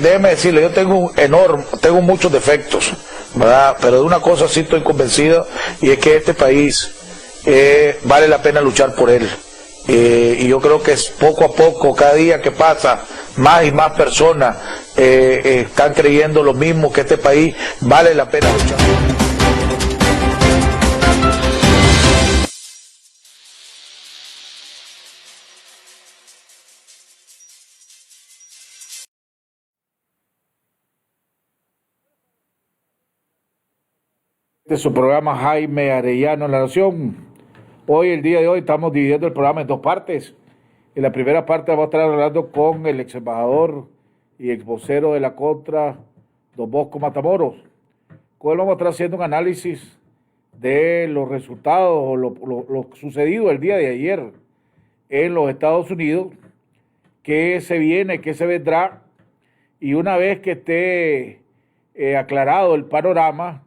Déjeme decirle, yo tengo muchos defectos, ¿verdad? Pero de una cosa sí estoy convencido, y es que este país vale la pena luchar por él. Y yo creo que es poco a poco, cada día que pasa, más y más personas están creyendo lo mismo, que este país vale la pena luchar por él. De su programa Jaime Arellano en La Nación. El día de hoy, estamos dividiendo el programa en dos partes. En la primera parte vamos a estar hablando con el ex embajador y ex vocero de la Contra, don Bosco Matamoros. Con él vamos a estar haciendo un análisis de los resultados o lo sucedido el día de ayer en los Estados Unidos, qué se viene, qué se vendrá, y una vez que esté aclarado el panorama,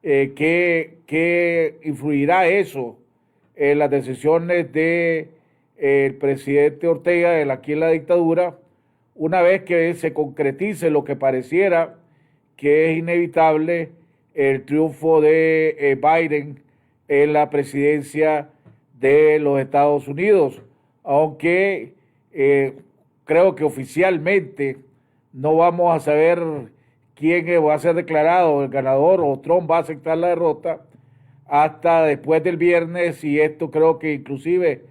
¿qué influirá eso en las decisiones del presidente Ortega aquí en la dictadura, una vez que se concretice lo que pareciera que es inevitable, el triunfo de Biden en la presidencia de los Estados Unidos? Aunque creo que oficialmente no vamos a saber quién va a ser declarado el ganador o Trump va a aceptar la derrota hasta después del viernes, y esto creo que inclusive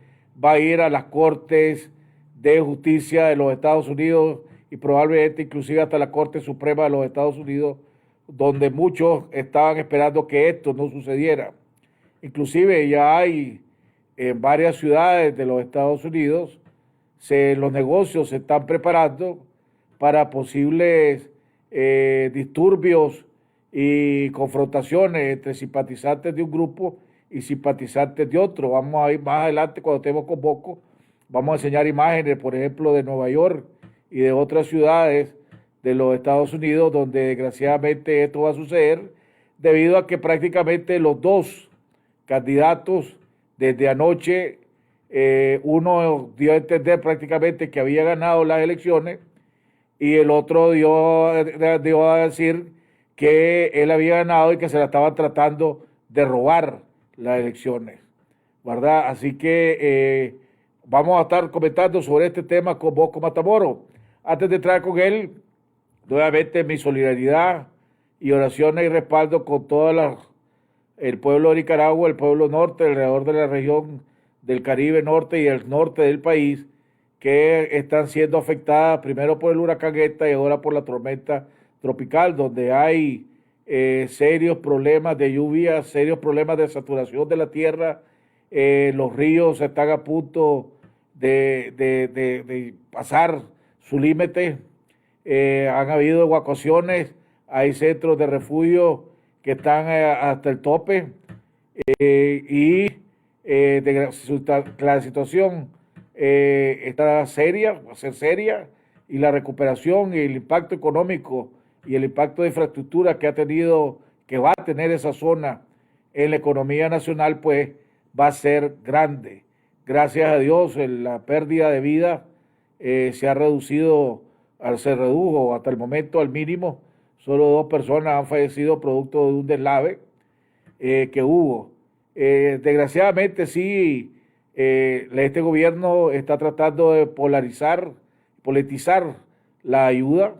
va a ir a las Cortes de Justicia de los Estados Unidos y probablemente inclusive hasta la Corte Suprema de los Estados Unidos, donde muchos estaban esperando que esto no sucediera. Inclusive ya hay en varias ciudades de los Estados Unidos, los negocios se están preparando para posibles disturbios y confrontaciones entre simpatizantes de un grupo y simpatizantes de otro. Vamos a ir más adelante, cuando estemos con Bosco, vamos a enseñar imágenes, por ejemplo, de Nueva York y de otras ciudades de los Estados Unidos, donde desgraciadamente esto va a suceder, debido a que prácticamente los dos candidatos desde anoche, uno dio a entender prácticamente que había ganado las elecciones, y el otro dio a decir que él había ganado y que se la estaban tratando de robar las elecciones, ¿verdad? Así que vamos a estar comentando sobre este tema con Bosco Matamoros. Antes de entrar con él, nuevamente mi solidaridad y oraciones y respaldo con todo el pueblo de Nicaragua, el pueblo norte, alrededor de la región del Caribe norte y el norte del país, que están siendo afectadas primero por el huracán ETA y ahora por la tormenta tropical, donde hay serios problemas de lluvia, serios problemas de saturación de la tierra. Los ríos están a punto de pasar su límite. Han habido evacuaciones, hay centros de refugio que están hasta el tope, la situación está seria, va a ser seria, y la recuperación y el impacto económico y el impacto de infraestructura que va a tener esa zona en la economía nacional, pues va a ser grande. Gracias a Dios, la pérdida de vida se redujo hasta el momento al mínimo. Solo 2 personas han fallecido producto de un deslave que hubo. Desgraciadamente sí, este gobierno está tratando de politizar la ayuda,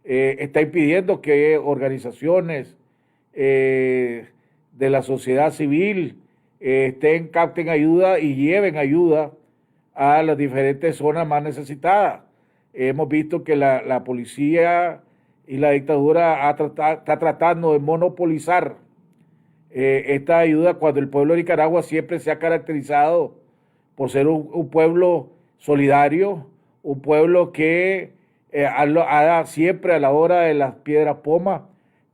está impidiendo que organizaciones de la sociedad civil capten ayuda y lleven ayuda a las diferentes zonas más necesitadas. Hemos visto que la policía y la dictadura está tratando de monopolizar esta ayuda cuando el pueblo de Nicaragua siempre se ha caracterizado por ser un pueblo solidario, un pueblo que siempre a la hora de las piedras pomas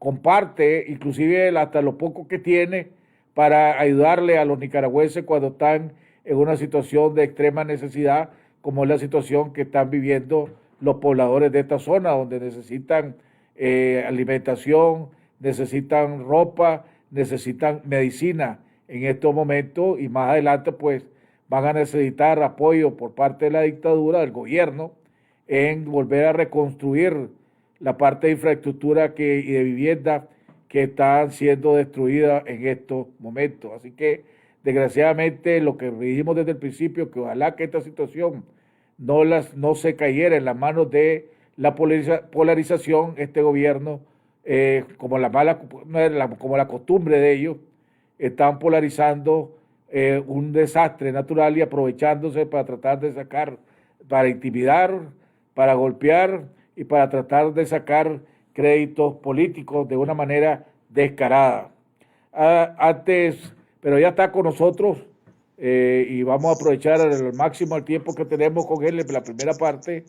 comparte, inclusive hasta lo poco que tiene, para ayudarle a los nicaragüenses cuando están en una situación de extrema necesidad, como es la situación que están viviendo los pobladores de esta zona, donde necesitan alimentación, necesitan ropa, necesitan medicina en estos momentos, y más adelante pues van a necesitar apoyo por parte de la dictadura, del gobierno, en volver a reconstruir la parte de infraestructura y de vivienda que están siendo destruidas en estos momentos. Así que, desgraciadamente, lo que dijimos desde el principio, que ojalá que esta situación no se cayera en las manos de la polarización, este gobierno, como la costumbre de ellos, están polarizando un desastre natural y aprovechándose para tratar de sacar, para intimidar, para golpear y para tratar de sacar créditos políticos de una manera descarada. Pero ya está con nosotros y vamos a aprovechar al máximo el tiempo que tenemos con él en la primera parte,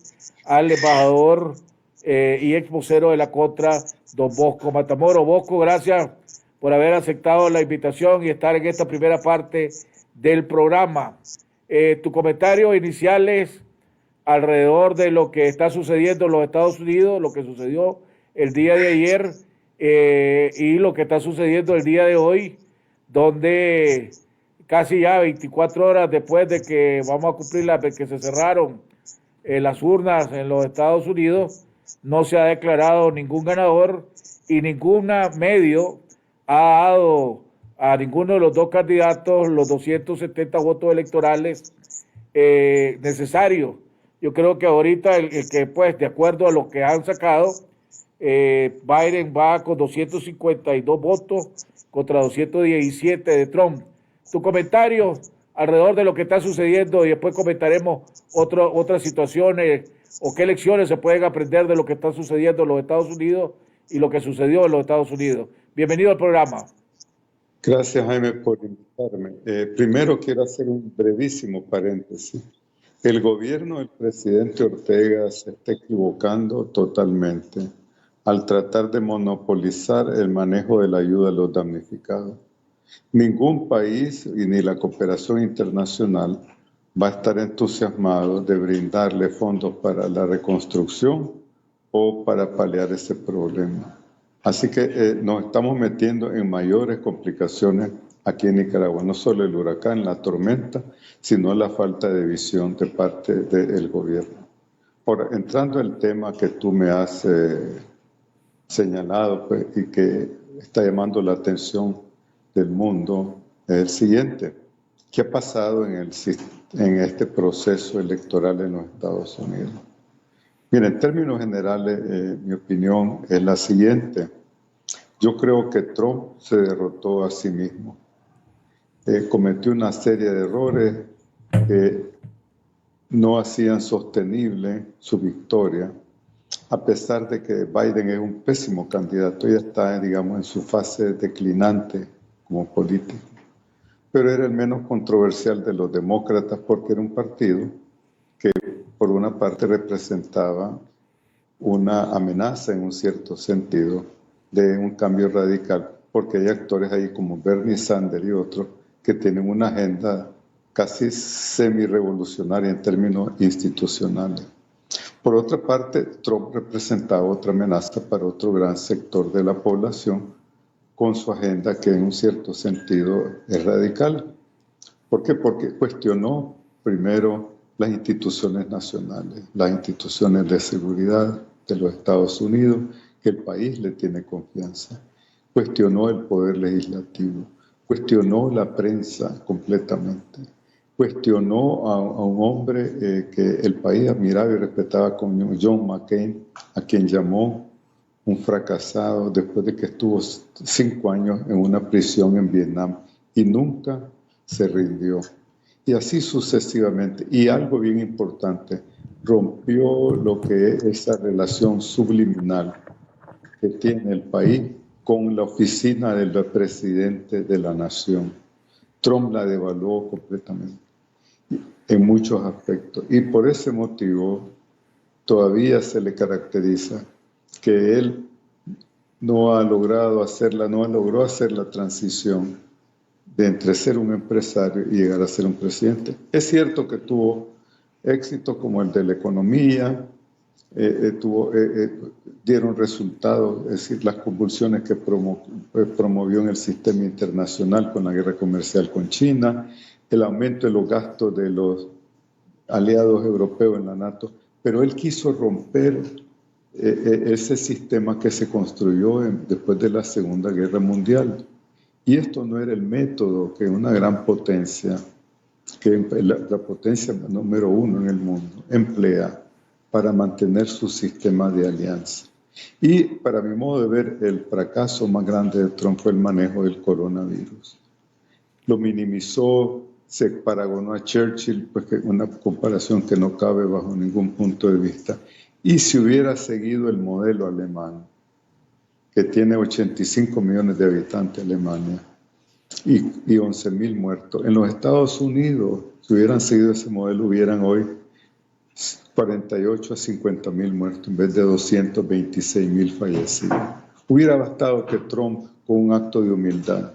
al embajador y ex vocero de la Contra, don Bosco Matamoros. Bosco, gracias por haber aceptado la invitación y estar en esta primera parte del programa. Tu comentario inicial es alrededor de lo que está sucediendo en los Estados Unidos, lo que sucedió el día de ayer y lo que está sucediendo el día de hoy, donde casi ya 24 horas después de que vamos a cumplir que se cerraron las urnas en los Estados Unidos, no se ha declarado ningún ganador y ningún medio ha dado a ninguno de los dos candidatos los 270 votos electorales necesarios. Yo creo que ahorita el que, pues, de acuerdo a lo que han sacado, Biden va con 252 votos contra 217 de Trump. Tu comentario alrededor de lo que está sucediendo y después comentaremos otras situaciones o qué lecciones se pueden aprender de lo que está sucediendo en los Estados Unidos y lo que sucedió en los Estados Unidos. Bienvenido al programa. Gracias, Jaime, por invitarme. Primero quiero hacer un brevísimo paréntesis. El gobierno del presidente Ortega se está equivocando totalmente al tratar de monopolizar el manejo de la ayuda a los damnificados. Ningún país y ni la cooperación internacional va a estar entusiasmado de brindarle fondos para la reconstrucción o para paliar ese problema. Así que nos estamos metiendo en mayores complicaciones aquí en Nicaragua, no solo el huracán, la tormenta, sino la falta de visión de parte del gobierno. Ahora, entrando al tema que tú me has señalado pues, y que está llamando la atención del mundo, es el siguiente. ¿Qué ha pasado en este proceso electoral en los Estados Unidos? Mira, en términos generales, mi opinión es la siguiente. Yo creo que Trump se derrotó a sí mismo. Cometió una serie de errores que no hacían sostenible su victoria, a pesar de que Biden es un pésimo candidato, ya está, digamos, en su fase declinante como político. Pero era el menos controversial de los demócratas porque era un partido que, por una parte, representaba una amenaza en un cierto sentido de un cambio radical, porque hay actores ahí como Bernie Sanders y otros que tienen una agenda casi semi-revolucionaria en términos institucionales. Por otra parte, Trump representaba otra amenaza para otro gran sector de la población con su agenda que en un cierto sentido es radical. ¿Por qué? Porque cuestionó primero las instituciones nacionales, las instituciones de seguridad de los Estados Unidos, que el país le tiene confianza. Cuestionó el poder legislativo, cuestionó la prensa completamente, cuestionó a un hombre que el país admiraba y respetaba como John McCain, a quien llamó un fracasado después de que estuvo 5 años en una prisión en Vietnam y nunca se rindió. Y así sucesivamente. Y algo bien importante, rompió lo que es esa relación subliminal que tiene el país con la oficina del presidente de la nación. Trump la devaluó completamente en muchos aspectos y por ese motivo todavía se le caracteriza que él no logró hacer la transición de entre ser un empresario y llegar a ser un presidente. Es cierto que tuvo éxito como el de la economía, dieron resultados, es decir, las convulsiones que promovió en el sistema internacional con la guerra comercial con China, el aumento de los gastos de los aliados europeos en la NATO, pero él quiso romper ese sistema que se construyó después de la Segunda Guerra Mundial. Y esto no era el método que una gran potencia, que la potencia número 1 en el mundo, emplea para mantener su sistema de alianza. Y para mi modo de ver, el fracaso más grande de Trump fue el manejo del coronavirus. Lo minimizó, se paragonó a Churchill, pues una comparación que no cabe bajo ningún punto de vista. Y si hubiera seguido el modelo alemán, que tiene 85 millones de habitantes Alemania y 11,000 muertos, en los Estados Unidos, si hubieran seguido ese modelo, hubieran hoy 48 a 50,000 muertos en vez de 226,000 fallecidos. Hubiera bastado que Trump, con un acto de humildad,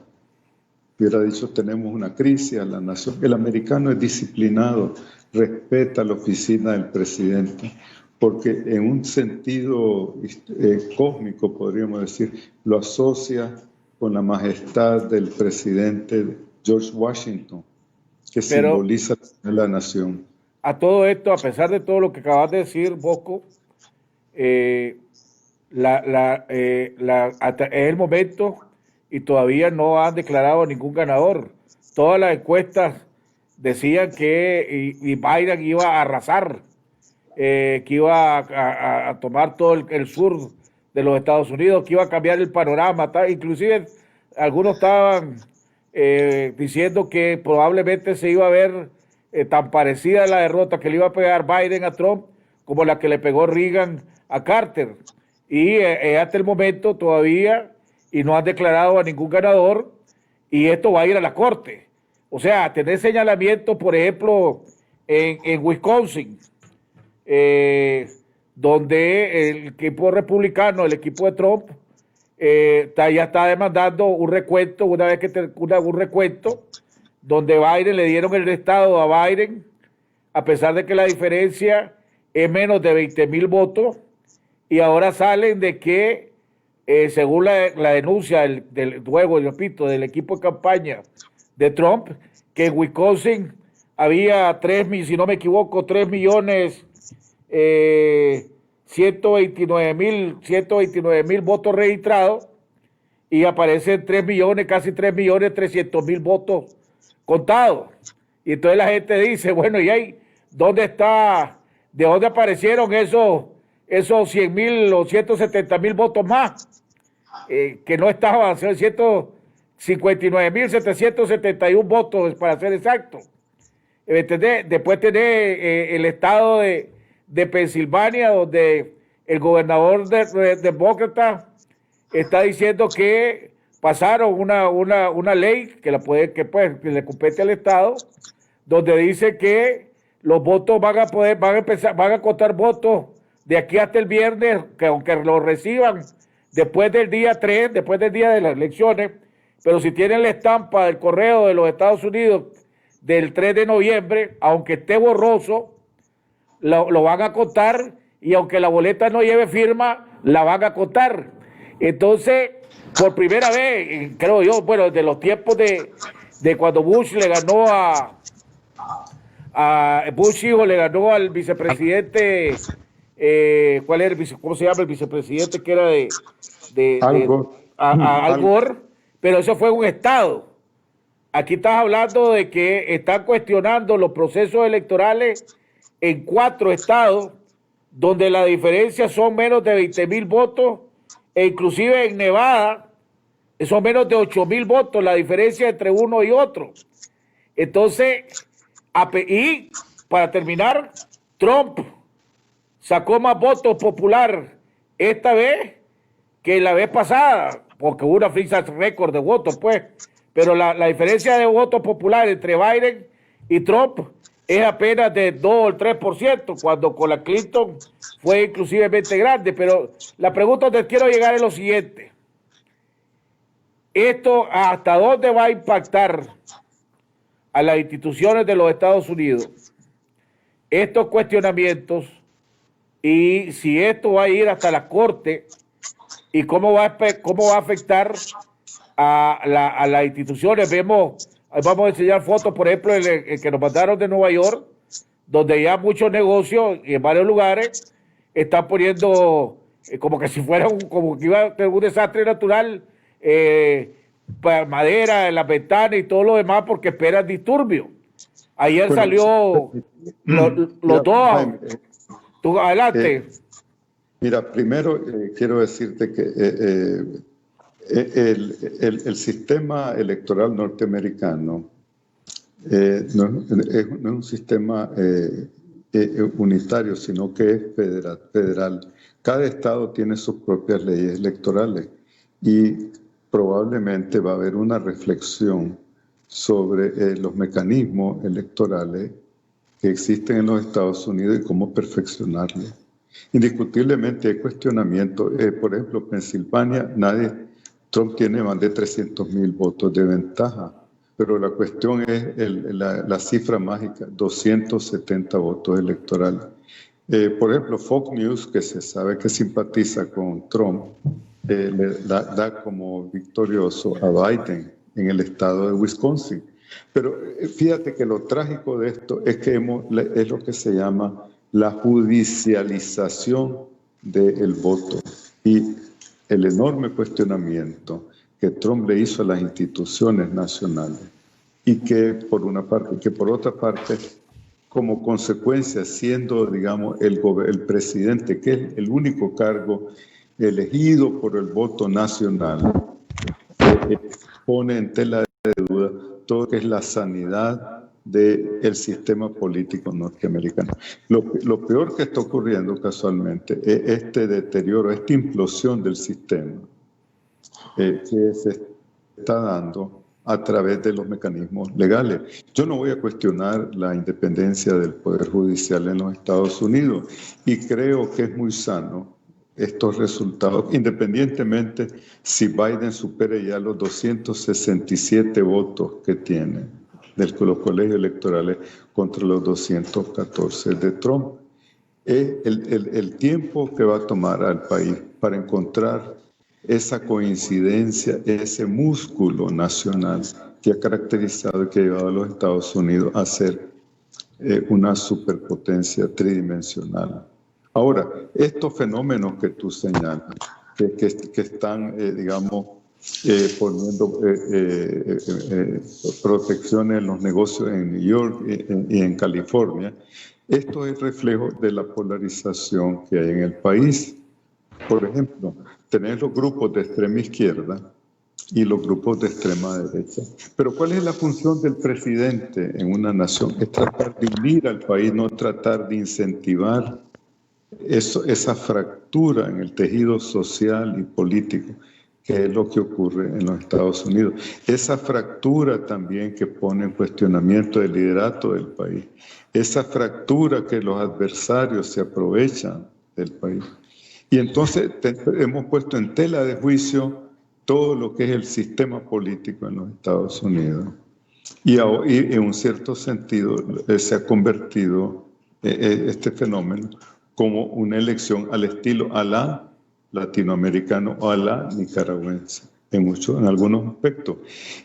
hubiera dicho: tenemos una crisis a la nación. El americano es disciplinado, respeta la oficina del presidente, porque en un sentido cósmico, podríamos decir, lo asocia con la majestad del presidente George Washington, que simboliza la nación. A todo esto, a pesar de todo lo que acabas de decir, Bosco, es el momento y todavía no han declarado ningún ganador. Todas las encuestas decían que Biden iba a arrasar, que iba a tomar todo el sur de los Estados Unidos, que iba a cambiar el panorama. Inclusive algunos estaban diciendo que probablemente se iba a ver tan parecida a la derrota que le iba a pegar Biden a Trump como la que le pegó Reagan a Carter. Y hasta el momento todavía, y no han declarado a ningún ganador, y esto va a ir a la corte. O sea, tener señalamientos, por ejemplo, en Wisconsin, donde el equipo republicano, el equipo de Trump, ya está demandando un recuento, una vez que un recuento, donde Biden le dieron el estado a Biden, a pesar de que la diferencia es menos de 20,000 votos, y ahora salen de que, según la denuncia luego, repito, del equipo de campaña de Trump, que en Wisconsin había si no me equivoco, 3.129.000 votos registrados, y aparecen 3 millones, casi 3.300.000 votos contados. Y entonces la gente dice: bueno, ¿y ahí dónde está? ¿De dónde aparecieron esos 100,000 o 170,000 votos más? Que no estaban, 159,771 votos, para ser exacto. Después tenés el estado de Pensilvania, donde el gobernador demócrata está diciendo que pasaron una ley que le compete al Estado, donde dice que los votos van a contar votos de aquí hasta el viernes, que aunque los reciban después del día 3, después del día de las elecciones, pero si tienen la estampa del correo de los Estados Unidos del 3 de noviembre, aunque esté borroso, lo van a contar, y aunque la boleta no lleve firma, la van a contar. Entonces, por primera vez, creo yo, bueno, desde los tiempos de cuando Bush le ganó Bush hijo le ganó al vicepresidente, ¿cuál era cómo se llama el vicepresidente que era Al Gore? Pero eso fue un estado. Aquí estás hablando de que están cuestionando los procesos electorales en 4 estados, donde la diferencia son menos de 20,000 votos, e inclusive en Nevada son menos de 8,000 votos la diferencia entre uno y otro. Entonces, y para terminar, Trump sacó más votos popular esta vez que la vez pasada, porque hubo una ficha récord de votos, pues, pero la diferencia de votos populares entre Biden y Trump es apenas de 2 o el 3%, cuando con la Clinton fue inclusivemente grande. Pero la pregunta donde quiero llegar es lo siguiente: ¿esto hasta dónde va a impactar a las instituciones de los Estados Unidos? Estos cuestionamientos, y si esto va a ir hasta la Corte, y cómo va a afectar a las instituciones. Vamos a enseñar fotos, por ejemplo, el que nos mandaron de Nueva York, donde ya muchos negocios y en varios lugares están poniendo como que si fuera como que iba a tener un desastre natural, madera en las ventanas y todo lo demás porque esperan disturbios. Ayer Bueno, salió los dos. Jaime, Tú, adelante. mira, primero quiero decirte que el sistema electoral norteamericano no es un sistema unitario, sino que es federal. Cada estado tiene sus propias leyes electorales y probablemente va a haber una reflexión sobre los mecanismos electorales que existen en los Estados Unidos y cómo perfeccionarlos. Indiscutiblemente hay cuestionamientos. Por ejemplo, Pensilvania, Trump tiene más de 300,000 votos de ventaja, pero la cuestión es la cifra mágica, 270 votos electorales. Por ejemplo, Fox News, que se sabe que simpatiza con Trump, le da como victorioso a Biden en el estado de Wisconsin. Pero fíjate que lo trágico de esto es que es lo que se llama la judicialización del voto y el enorme cuestionamiento que Trump le hizo a las instituciones nacionales y que por otra parte, como consecuencia, siendo, digamos, el presidente, que es el único cargo elegido por el voto nacional, pone en tela de duda todo lo que es la sanidad del sistema político norteamericano. Lo peor que está ocurriendo casualmente es este deterioro, esta implosión del sistema que se está dando a través de los mecanismos legales. Yo no voy a cuestionar la independencia del Poder Judicial en los Estados Unidos y creo que es muy sano estos resultados, independientemente si Biden supere ya los 267 votos que tiene de los colegios electorales contra los 214 de Trump. Es el tiempo que va a tomar al país para encontrar esa coincidencia, ese músculo nacional que ha caracterizado y que ha llevado a los Estados Unidos a ser una superpotencia tridimensional. Ahora, estos fenómenos que tú señalas, que están, digamos, poniendo protecciones en los negocios en New York y en California, esto es reflejo de la polarización que hay en el país. Por ejemplo, tener los grupos de extrema izquierda y los grupos de extrema derecha. Pero ¿cuál es la función del presidente en una nación? Es tratar de unir al país, no tratar de incentivar esa fractura en el tejido social y político, que es lo que ocurre en los Estados Unidos. Esa fractura también que pone en cuestionamiento el liderato del país. Esa fractura que los adversarios se aprovechan del país. Y entonces hemos puesto en tela de juicio todo lo que es el sistema político en los Estados Unidos. Y en un cierto sentido se ha convertido este fenómeno como una elección al estilo a la latinoamericano o a la nicaragüense, en algunos aspectos.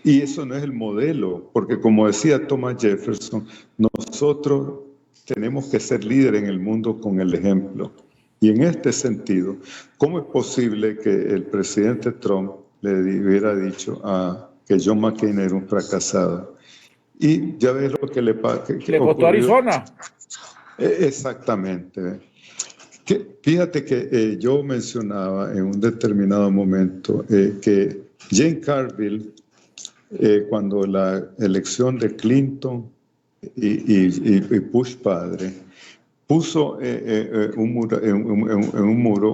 Y eso no es el modelo, porque como decía Thomas Jefferson, nosotros tenemos que ser líderes en el mundo con el ejemplo. Y en este sentido, ¿cómo es posible que el presidente Trump le hubiera dicho que John McCain era un fracasado? Y ya ves lo que le pasa. Le costó Arizona. Exactamente. Fíjate que yo mencionaba en un determinado momento que Jane Carville, cuando la elección de Clinton y Bush padre, puso en un muro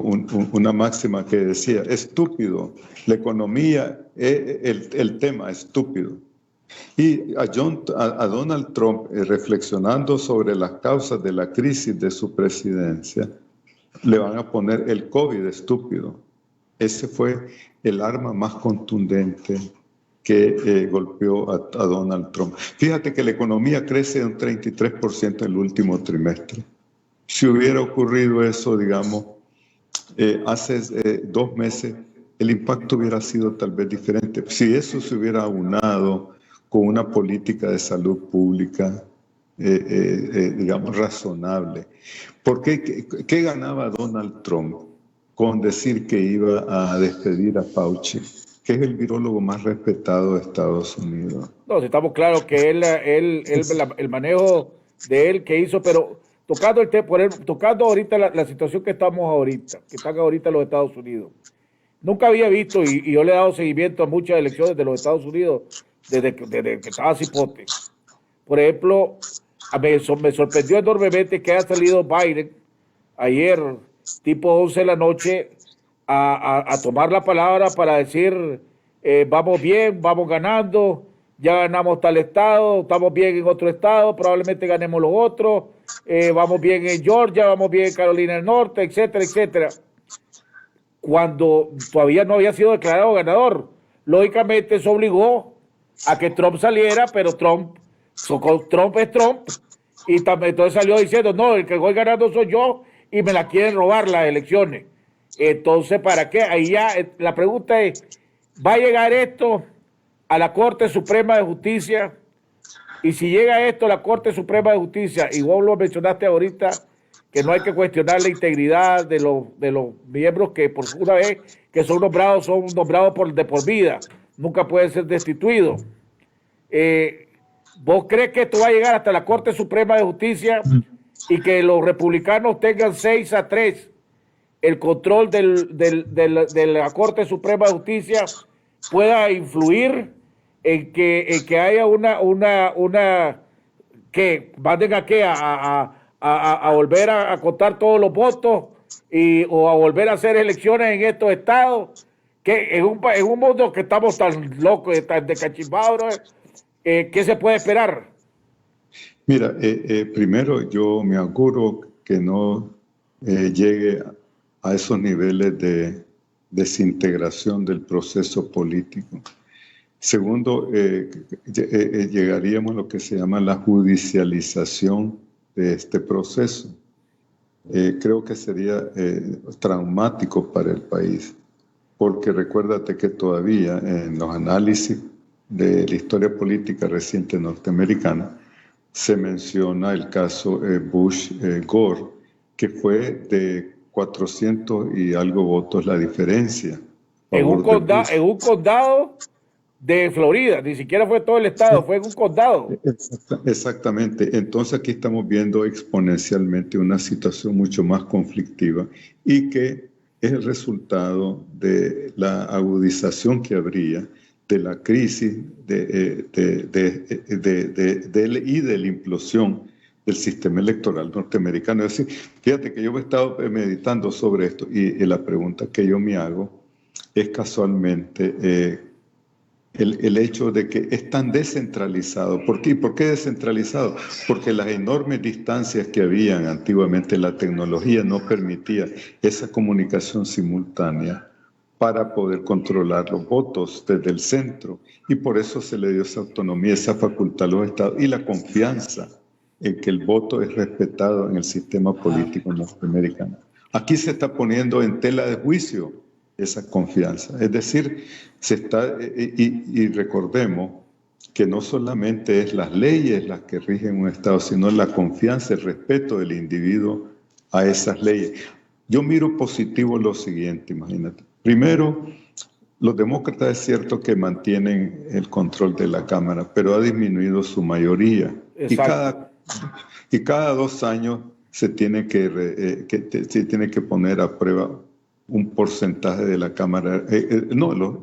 una máxima que decía, estúpido, la economía, el tema estúpido. Y a Donald Trump, reflexionando sobre las causas de la crisis de su presidencia, le van a poner el COVID estúpido. Ese fue el arma más contundente que golpeó a Donald Trump. Fíjate que la economía crece un 33% en el último trimestre. Si hubiera ocurrido eso, digamos, hace 2 meses, el impacto hubiera sido tal vez diferente. Si eso se hubiera aunado con una política de salud pública, digamos, razonable. ¿Por qué? ¿Qué ganaba Donald Trump con decir que iba a despedir a Fauci, que es el virólogo más respetado de Estados Unidos? No, si estamos claros que el manejo de él que hizo, pero tocando ahorita la situación que están ahorita los Estados Unidos. Nunca había visto, y yo le he dado seguimiento a muchas elecciones de los Estados Unidos desde que estaba cipote. Por ejemplo, me sorprendió enormemente que haya salido Biden ayer, tipo 11 de la noche, a tomar la palabra para decir, vamos bien, vamos ganando, ya ganamos tal estado, estamos bien en otro estado, probablemente ganemos los otros, vamos bien en Georgia, vamos bien en Carolina del Norte, etcétera, etcétera. Cuando todavía no había sido declarado ganador. Lógicamente eso obligó a que Trump saliera, pero Trump es Trump, y también entonces salió diciendo, no, el que voy ganando soy yo, y me la quieren robar las elecciones. Entonces, ¿para qué? Ahí ya la pregunta es, ¿va a llegar esto a la Corte Suprema de Justicia? Y si llega esto a la Corte Suprema de Justicia, y vos lo mencionaste ahorita, que no hay que cuestionar la integridad de los miembros que por una vez que son nombrados de por vida, nunca pueden ser destituidos. ¿Vos crees que esto va a llegar hasta la Corte Suprema de Justicia y que los republicanos tengan 6-3 el control de la Corte Suprema de Justicia, pueda influir en que haya que manden a volver a contar todos los votos o a volver a hacer elecciones en estos estados, que en un mundo que estamos tan locos, tan decachimbados, ¿qué se puede esperar? Mira, primero yo me auguro que no llegue a esos niveles de desintegración del proceso político. Segundo, llegaríamos a lo que se llama la judicialización de este proceso. Creo que sería traumático para el país, porque recuérdate que todavía en los análisis de la historia política reciente norteamericana se menciona el caso Bush-Gore, que fue de 400 y algo votos la diferencia. En un condado de Florida, ni siquiera fue todo el estado, fue en un condado. Exactamente. Entonces aquí estamos viendo exponencialmente una situación mucho más conflictiva y que es el resultado de la agudización que habría de la crisis y de la implosión del sistema electoral norteamericano. Es decir, fíjate que yo he estado meditando sobre esto y la pregunta que yo me hago es casualmente el hecho de que es tan descentralizado. ¿Por qué? ¿Por qué descentralizado? Porque las enormes distancias que habían antiguamente, la tecnología no permitía esa comunicación simultánea para poder controlar los votos desde el centro. Y por eso se le dio esa autonomía, esa facultad a los estados y la confianza en que el voto es respetado en el sistema político norteamericano. Aquí se está poniendo en tela de juicio esa confianza. Es decir, y recordemos que no solamente es las leyes las que rigen un Estado, sino la confianza, el respeto del individuo a esas leyes. Yo miro positivo lo siguiente, imagínate. Primero, los demócratas es cierto que mantienen el control de la Cámara, pero ha disminuido su mayoría. Y cada 2 años se tiene que poner a prueba un porcentaje de la Cámara,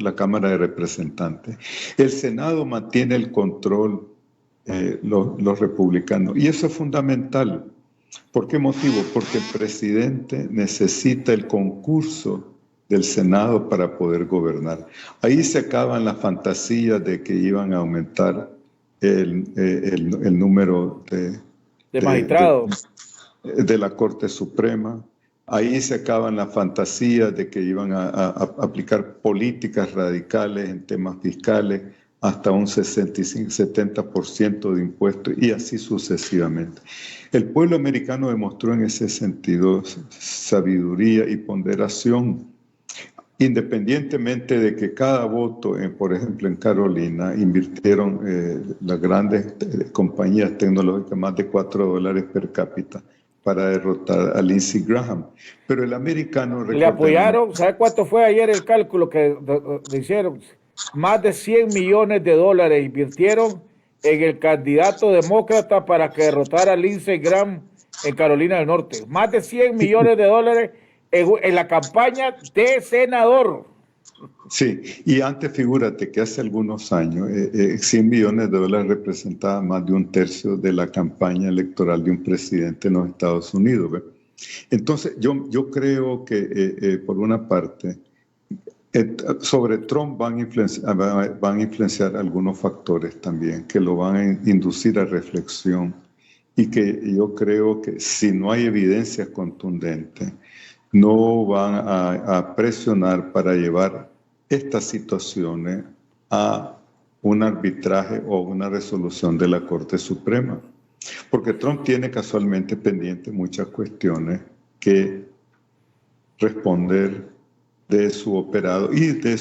la Cámara de Representantes. El Senado mantiene el control, los republicanos, y eso es fundamental, ¿Por qué motivo? Porque el presidente necesita el concurso del Senado para poder gobernar. Ahí se acaban las fantasías de que iban a aumentar el número de magistrados de la Corte Suprema. Ahí se acaban las fantasías de que iban a aplicar políticas radicales en temas fiscales, hasta un 65-70% de impuestos y así sucesivamente. El pueblo americano demostró en ese sentido sabiduría y ponderación, independientemente de que cada voto, por ejemplo en Carolina, invirtieron las grandes compañías tecnológicas más de $4 per cápita para derrotar a Lindsey Graham. Pero el americano... Le apoyaron, ¿sabe cuánto fue ayer el cálculo que hicieron? Más de $100 millones invirtieron en el candidato demócrata para que derrotara a Lindsey Graham en Carolina del Norte. Más de $100 millones en la campaña de senador. Sí, y antes figúrate que hace algunos años $100 millones representaban más de un tercio de la campaña electoral de un presidente en los Estados Unidos. ¿Ve? Entonces yo creo que por una parte sobre Trump van a influenciar algunos factores también que lo van a inducir a reflexión y que yo creo que si no hay evidencias contundentes no van a presionar para llevar estas situaciones a un arbitraje o una resolución de la Corte Suprema. Porque Trump tiene casualmente pendientes muchas cuestiones que responder de su operado y de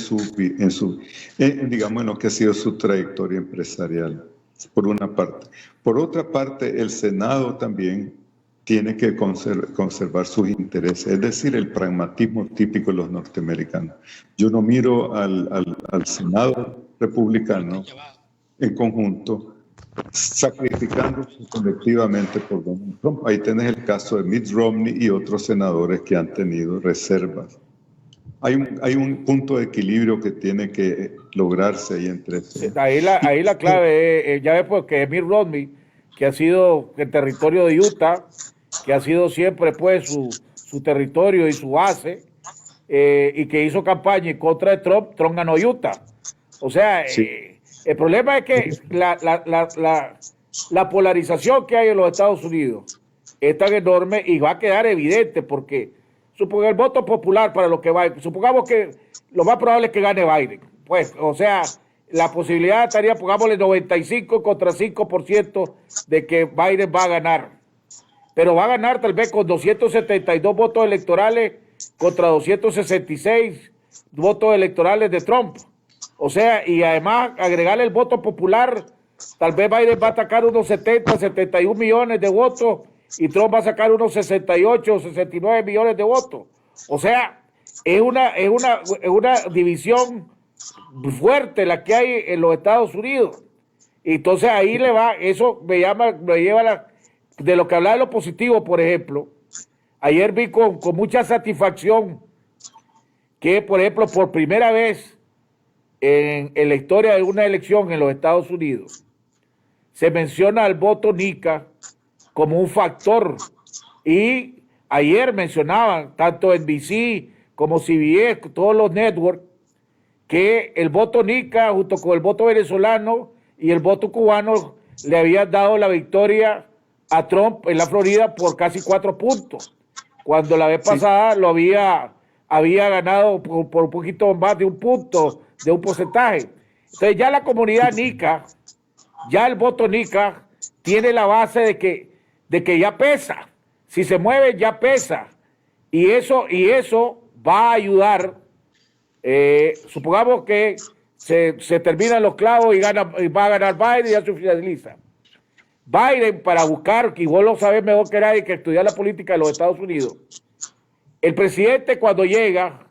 digamos, en lo que ha sido su trayectoria empresarial, por una parte. Por otra parte, el Senado también tiene que conservar sus intereses, es decir, el pragmatismo típico de los norteamericanos. Yo no miro al Senado republicano en conjunto sacrificándose colectivamente por Donald Trump. Ahí tenés el caso de Mitt Romney y otros senadores que han tenido reservas. Hay un punto de equilibrio que tiene que lograrse ahí entre... Ahí la clave es, ya ves, pues, que Mitt Romney, que ha sido el territorio de Utah, que ha sido siempre pues su territorio y su base, y que hizo campaña en contra de Trump ganó Utah. O sea, sí. El problema es que la polarización que hay en los Estados Unidos es tan enorme y va a quedar evidente porque supongamos el voto popular para lo que va, supongamos que lo más probable es que gane Biden. Pues, o sea, la posibilidad estaría, pongámosle 95 contra 5% de que Biden va a ganar. Pero va a ganar tal vez con 272 votos electorales contra 266 votos electorales de Trump. O sea, y además agregarle el voto popular, tal vez Biden va a sacar unos 70, 71 millones de votos y Trump va a sacar unos 68 o 69 millones de votos. O sea, es una división fuerte la que hay en los Estados Unidos. Y entonces ahí eso me lleva de lo que hablaba de lo positivo, por ejemplo. Ayer vi con mucha satisfacción que, por ejemplo, por primera vez en la historia de una elección en los Estados Unidos, se menciona al voto NICA como un factor. Y ayer mencionaban, tanto NBC como CBS, todos los networks, que el voto NICA junto con el voto venezolano y el voto cubano le habían dado la victoria a Trump en la Florida por casi 4 puntos, cuando la vez pasada lo había ganado por un poquito más de un punto, de un porcentaje. Entonces ya la comunidad NICA, ya el voto NICA tiene la base de que ya pesa. Si se mueve, ya pesa. Y eso va a ayudar. Supongamos que se terminan los clavos y va a ganar Biden y ya se oficializa. Biden, para buscar, que vos lo sabés mejor que nadie, que estudiar la política de los Estados Unidos, el presidente cuando llega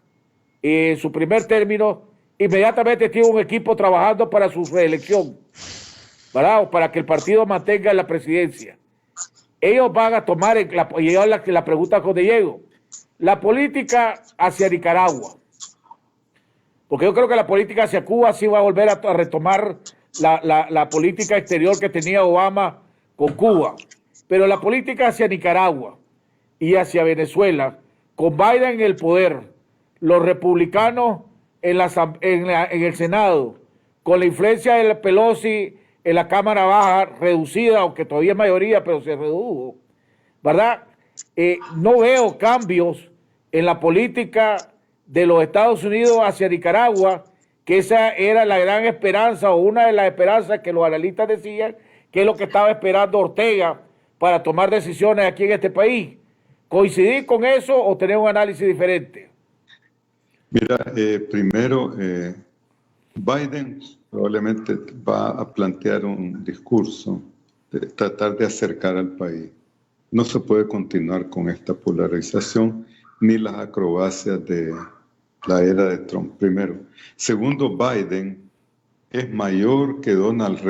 en su primer término, inmediatamente tiene un equipo trabajando para su reelección, ¿verdad? Para que el partido mantenga la presidencia. Ellos van a tomar, la pregunta con Diego, la política hacia Nicaragua, porque yo creo que la política hacia Cuba sí va a volver a retomar la política exterior que tenía Obama con Cuba. Pero la política hacia Nicaragua y hacia Venezuela, con Biden en el poder, los republicanos en el Senado, con la influencia de Pelosi en la Cámara Baja reducida, aunque todavía es mayoría, pero se redujo, ¿verdad? No veo cambios en la política de los Estados Unidos hacia Nicaragua, que esa era la gran esperanza o una de las esperanzas que los analistas decían que es lo que estaba esperando Ortega para tomar decisiones aquí en este país. ¿Coincidir con eso o tener un análisis diferente? Mira, primero, Biden probablemente va a plantear un discurso de tratar de acercar al país. No se puede continuar con esta polarización ni las acrobacias de la era de Trump, primero. Segundo, Biden es mayor que Ronald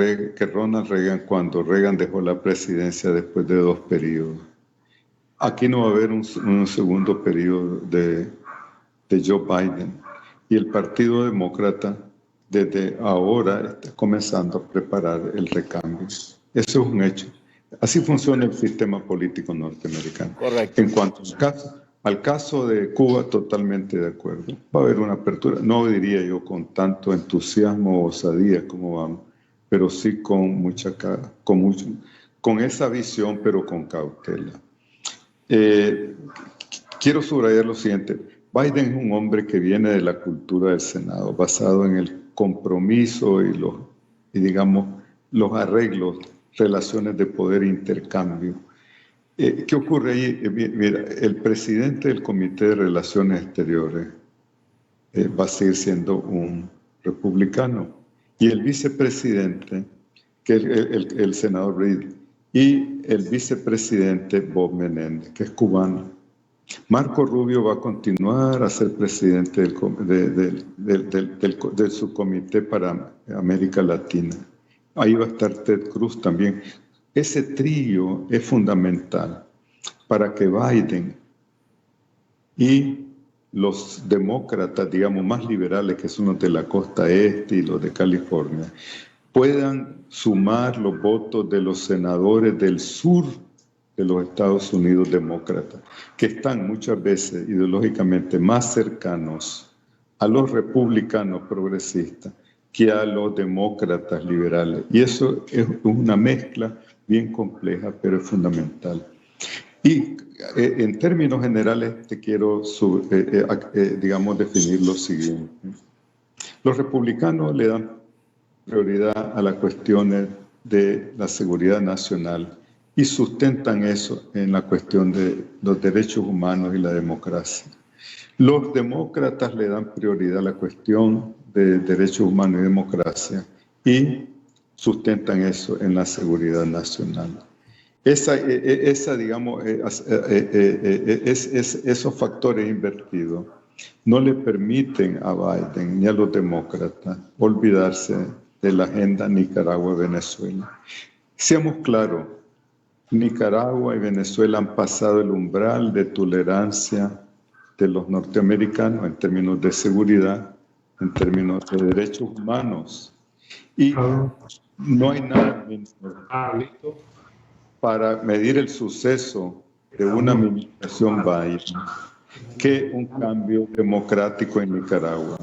Reagan cuando Reagan dejó la presidencia después de 2 periodos. Aquí no va a haber un segundo periodo de Joe Biden. Y el Partido Demócrata desde ahora está comenzando a preparar el recambio. Eso es un hecho. Así funciona el sistema político norteamericano. Correcto. En cuanto al caso de Cuba, totalmente de acuerdo. Va a haber una apertura, no diría yo con tanto entusiasmo o osadía como vamos, pero sí con esa visión, pero con cautela. Quiero subrayar lo siguiente. Biden es un hombre que viene de la cultura del Senado, basado en el compromiso y los arreglos, relaciones de poder e intercambio. ¿Qué ocurre ahí? Mira, el presidente del Comité de Relaciones Exteriores va a seguir siendo un republicano, y el vicepresidente, que es el senador Reid, y el vicepresidente Bob Menéndez, que es cubano. Marco Rubio va a continuar a ser presidente de su comité para América Latina. Ahí va a estar Ted Cruz también. Ese trío es fundamental para que Biden y los demócratas, digamos, más liberales, que son los de la costa este y los de California, puedan sumar los votos de los senadores del sur de los Estados Unidos demócratas, que están muchas veces ideológicamente más cercanos a los republicanos progresistas que a los demócratas liberales. Y eso es una mezcla bien compleja, pero es fundamental. Y en términos generales te quiero, definir lo siguiente. Los republicanos le dan prioridad a las cuestiones de la seguridad nacional y sustentan eso en la cuestión de los derechos humanos y la democracia. Los demócratas le dan prioridad a la cuestión de derechos humanos y democracia y sustentan eso en la seguridad nacional. Esos factores invertidos no le permiten a Biden ni a los demócratas olvidarse de la agenda Nicaragua-Venezuela. Seamos claros, Nicaragua y Venezuela han pasado el umbral de tolerancia de los norteamericanos en términos de seguridad, en términos de derechos humanos. Y no hay nada para medir el suceso de una administración Biden que un cambio democrático en Nicaragua.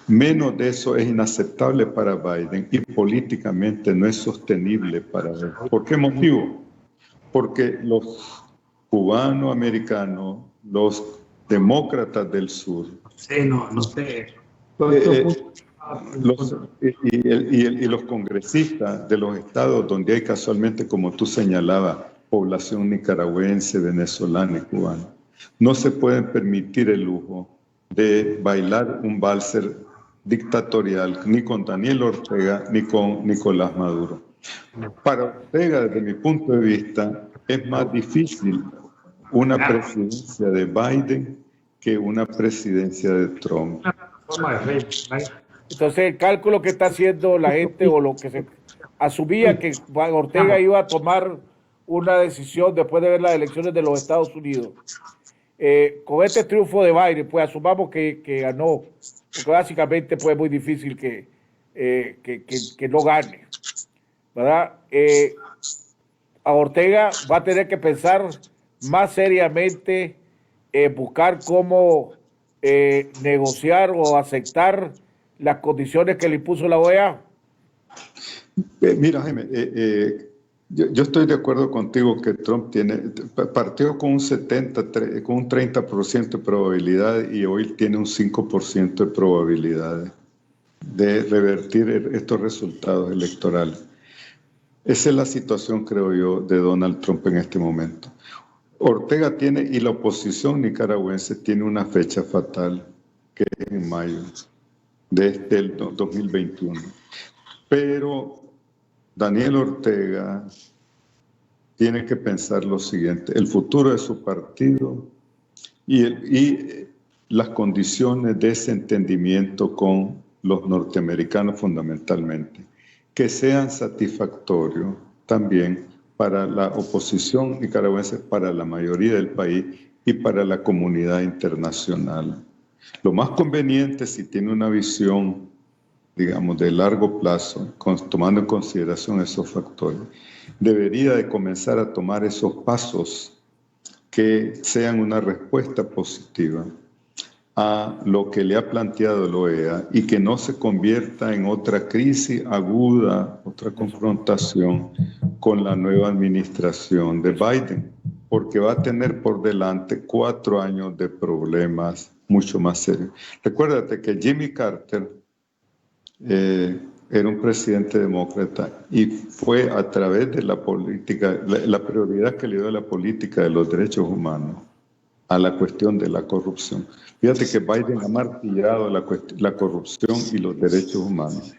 Menos de eso es inaceptable para Biden y políticamente no es sostenible para él. ¿Por qué motivo? Porque los cubano-americanos, los demócratas del sur, y los congresistas de los estados donde hay casualmente, como tú señalabas, población nicaragüense, venezolana y cubana, no se pueden permitir el lujo de bailar un valser dictatorial ni con Daniel Ortega ni con Nicolás Maduro. Para Ortega, desde mi punto de vista, es más difícil una presidencia de Biden que una presidencia de Trump. Entonces, el cálculo que está haciendo la gente o lo que se asumía que Ortega iba a tomar una decisión después de ver las elecciones de los Estados Unidos. Con este triunfo de Biden, pues asumamos que ganó, porque básicamente pues, es muy difícil que no gane, ¿verdad? a Ortega va a tener que pensar más seriamente en buscar cómo negociar o aceptar las condiciones que le impuso la OEA. Mira, Jaime, yo estoy de acuerdo contigo que Trump partió con un 30% de probabilidad y hoy tiene un 5% de probabilidad de revertir estos resultados electorales. Esa es la situación, creo yo, de Donald Trump en este momento. Ortega tiene, y la oposición nicaragüense tiene una fecha fatal, que es en mayo del 2021. Pero Daniel Ortega tiene que pensar lo siguiente: el futuro de su partido y las condiciones de ese entendimiento con los norteamericanos fundamentalmente, que sean satisfactorios también para la oposición nicaragüense, para la mayoría del país y para la comunidad internacional. Lo más conveniente, si tiene una visión, digamos, de largo plazo, tomando en consideración esos factores, debería de comenzar a tomar esos pasos que sean una respuesta positiva a lo que le ha planteado la OEA y que no se convierta en otra crisis aguda, otra confrontación con la nueva administración de Biden, porque va a tener por delante 4 años de problemas mucho más serios. Recuérdate que Jimmy Carter era un presidente demócrata y fue a través de la política, la prioridad que le dio a la política de los derechos humanos a la cuestión de la corrupción. Fíjate que Biden ha martillado la corrupción y los derechos humanos.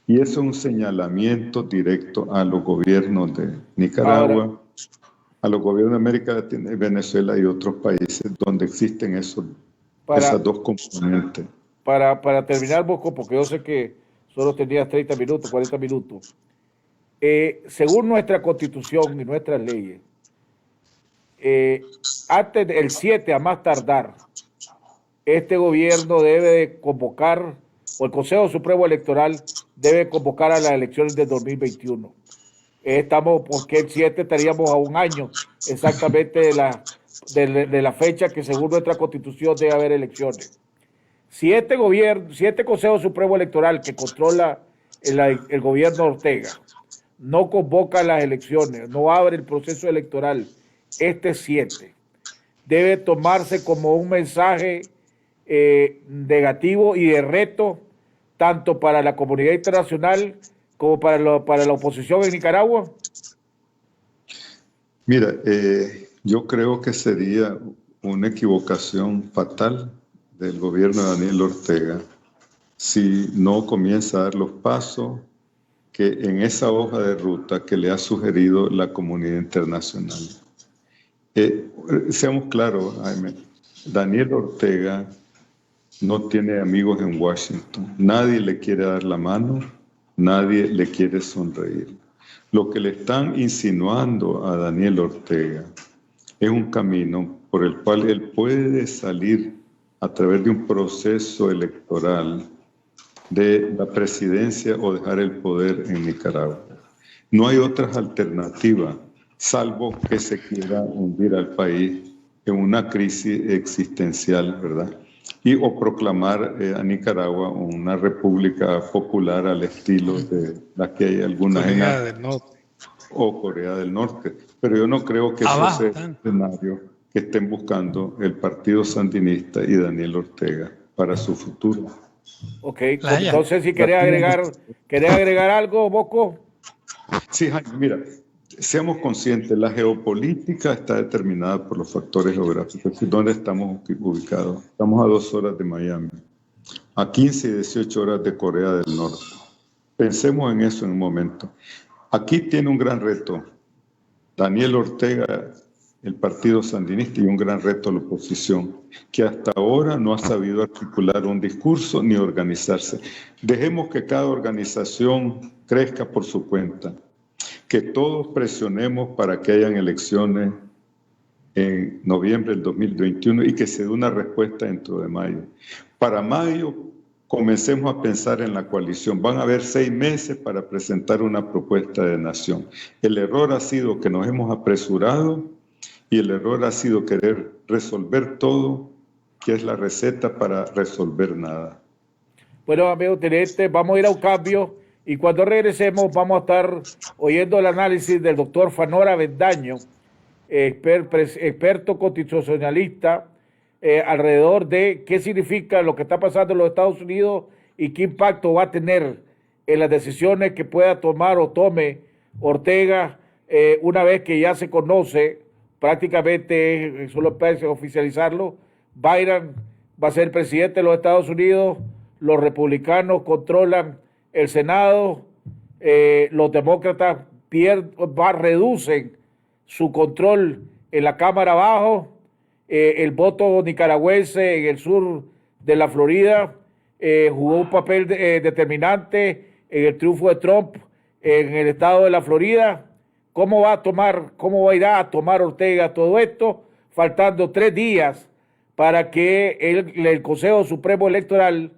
Y eso es un señalamiento directo a los gobiernos de Nicaragua, a los gobiernos de América Latina, Venezuela y otros países donde existen esas dos componentes. Para terminar, Bosco, porque yo sé que solo tenías 30 minutos, 40 minutos. Según nuestra Constitución y nuestras leyes, antes del 7 a más tardar, este gobierno debe de convocar, o el Consejo Supremo Electoral debe convocar a las elecciones del 2021. Porque el 7 estaríamos a un año exactamente de la fecha que según nuestra Constitución debe haber elecciones. Si este Consejo Supremo Electoral que controla el gobierno Ortega no convoca las elecciones, no abre el proceso electoral este 7, debe tomarse como un mensaje negativo y de reto tanto para la comunidad internacional como para la oposición en Nicaragua. Mira, yo creo que sería una equivocación fatal del gobierno de Daniel Ortega si no comienza a dar los pasos que en esa hoja de ruta que le ha sugerido la comunidad internacional. Seamos claros, Jaime, Daniel Ortega no tiene amigos en Washington. Nadie le quiere dar la mano, nadie le quiere sonreír. Lo que le están insinuando a Daniel Ortega es un camino por el cual él puede salir a través de un proceso electoral de la presidencia o dejar el poder en Nicaragua. No hay otras alternativas, salvo que se quiera hundir al país en una crisis existencial, ¿verdad? O proclamar a Nicaragua una república popular al estilo de la que hay algunas Corea del Norte. O Corea del Norte. Pero yo no creo que eso sea el escenario que estén buscando el Partido Sandinista y Daniel Ortega para su futuro. Ok, entonces si querés agregar algo, Bosco. Sí, Jaime, mira, seamos conscientes, la geopolítica está determinada por los factores geográficos. ¿Dónde estamos ubicados? Estamos a 2 horas de Miami, a 15 y 18 horas de Corea del Norte. Pensemos en eso en un momento. Aquí tiene un gran reto Daniel Ortega, el Partido Sandinista, y un gran reto a la oposición, que hasta ahora no ha sabido articular un discurso ni organizarse. Dejemos que cada organización crezca por su cuenta, que todos presionemos para que hayan elecciones en noviembre del 2021 y que se dé una respuesta dentro de mayo. Para mayo, comencemos a pensar en la coalición. Van a haber 6 meses para presentar una propuesta de nación. El error ha sido que nos hemos apresurado y el error ha sido querer resolver todo, que es la receta para resolver nada. Bueno, amigo teniente, vamos a ir a un cambio y cuando regresemos vamos a estar oyendo el análisis del doctor Fanor Avendaño, experto constitucionalista, alrededor de qué significa lo que está pasando en los Estados Unidos y qué impacto va a tener en las decisiones que pueda tomar o tome Ortega una vez que ya se conoce, prácticamente solo parece oficializarlo, Biden va a ser presidente de los Estados Unidos, los republicanos controlan el Senado, los demócratas reducen su control en la Cámara Baja, el voto nicaragüense en el sur de la Florida jugó un papel determinante en el triunfo de Trump en el estado de la Florida. ¿Cómo irá a tomar Ortega todo esto? Faltando 3 días para que el Consejo Supremo Electoral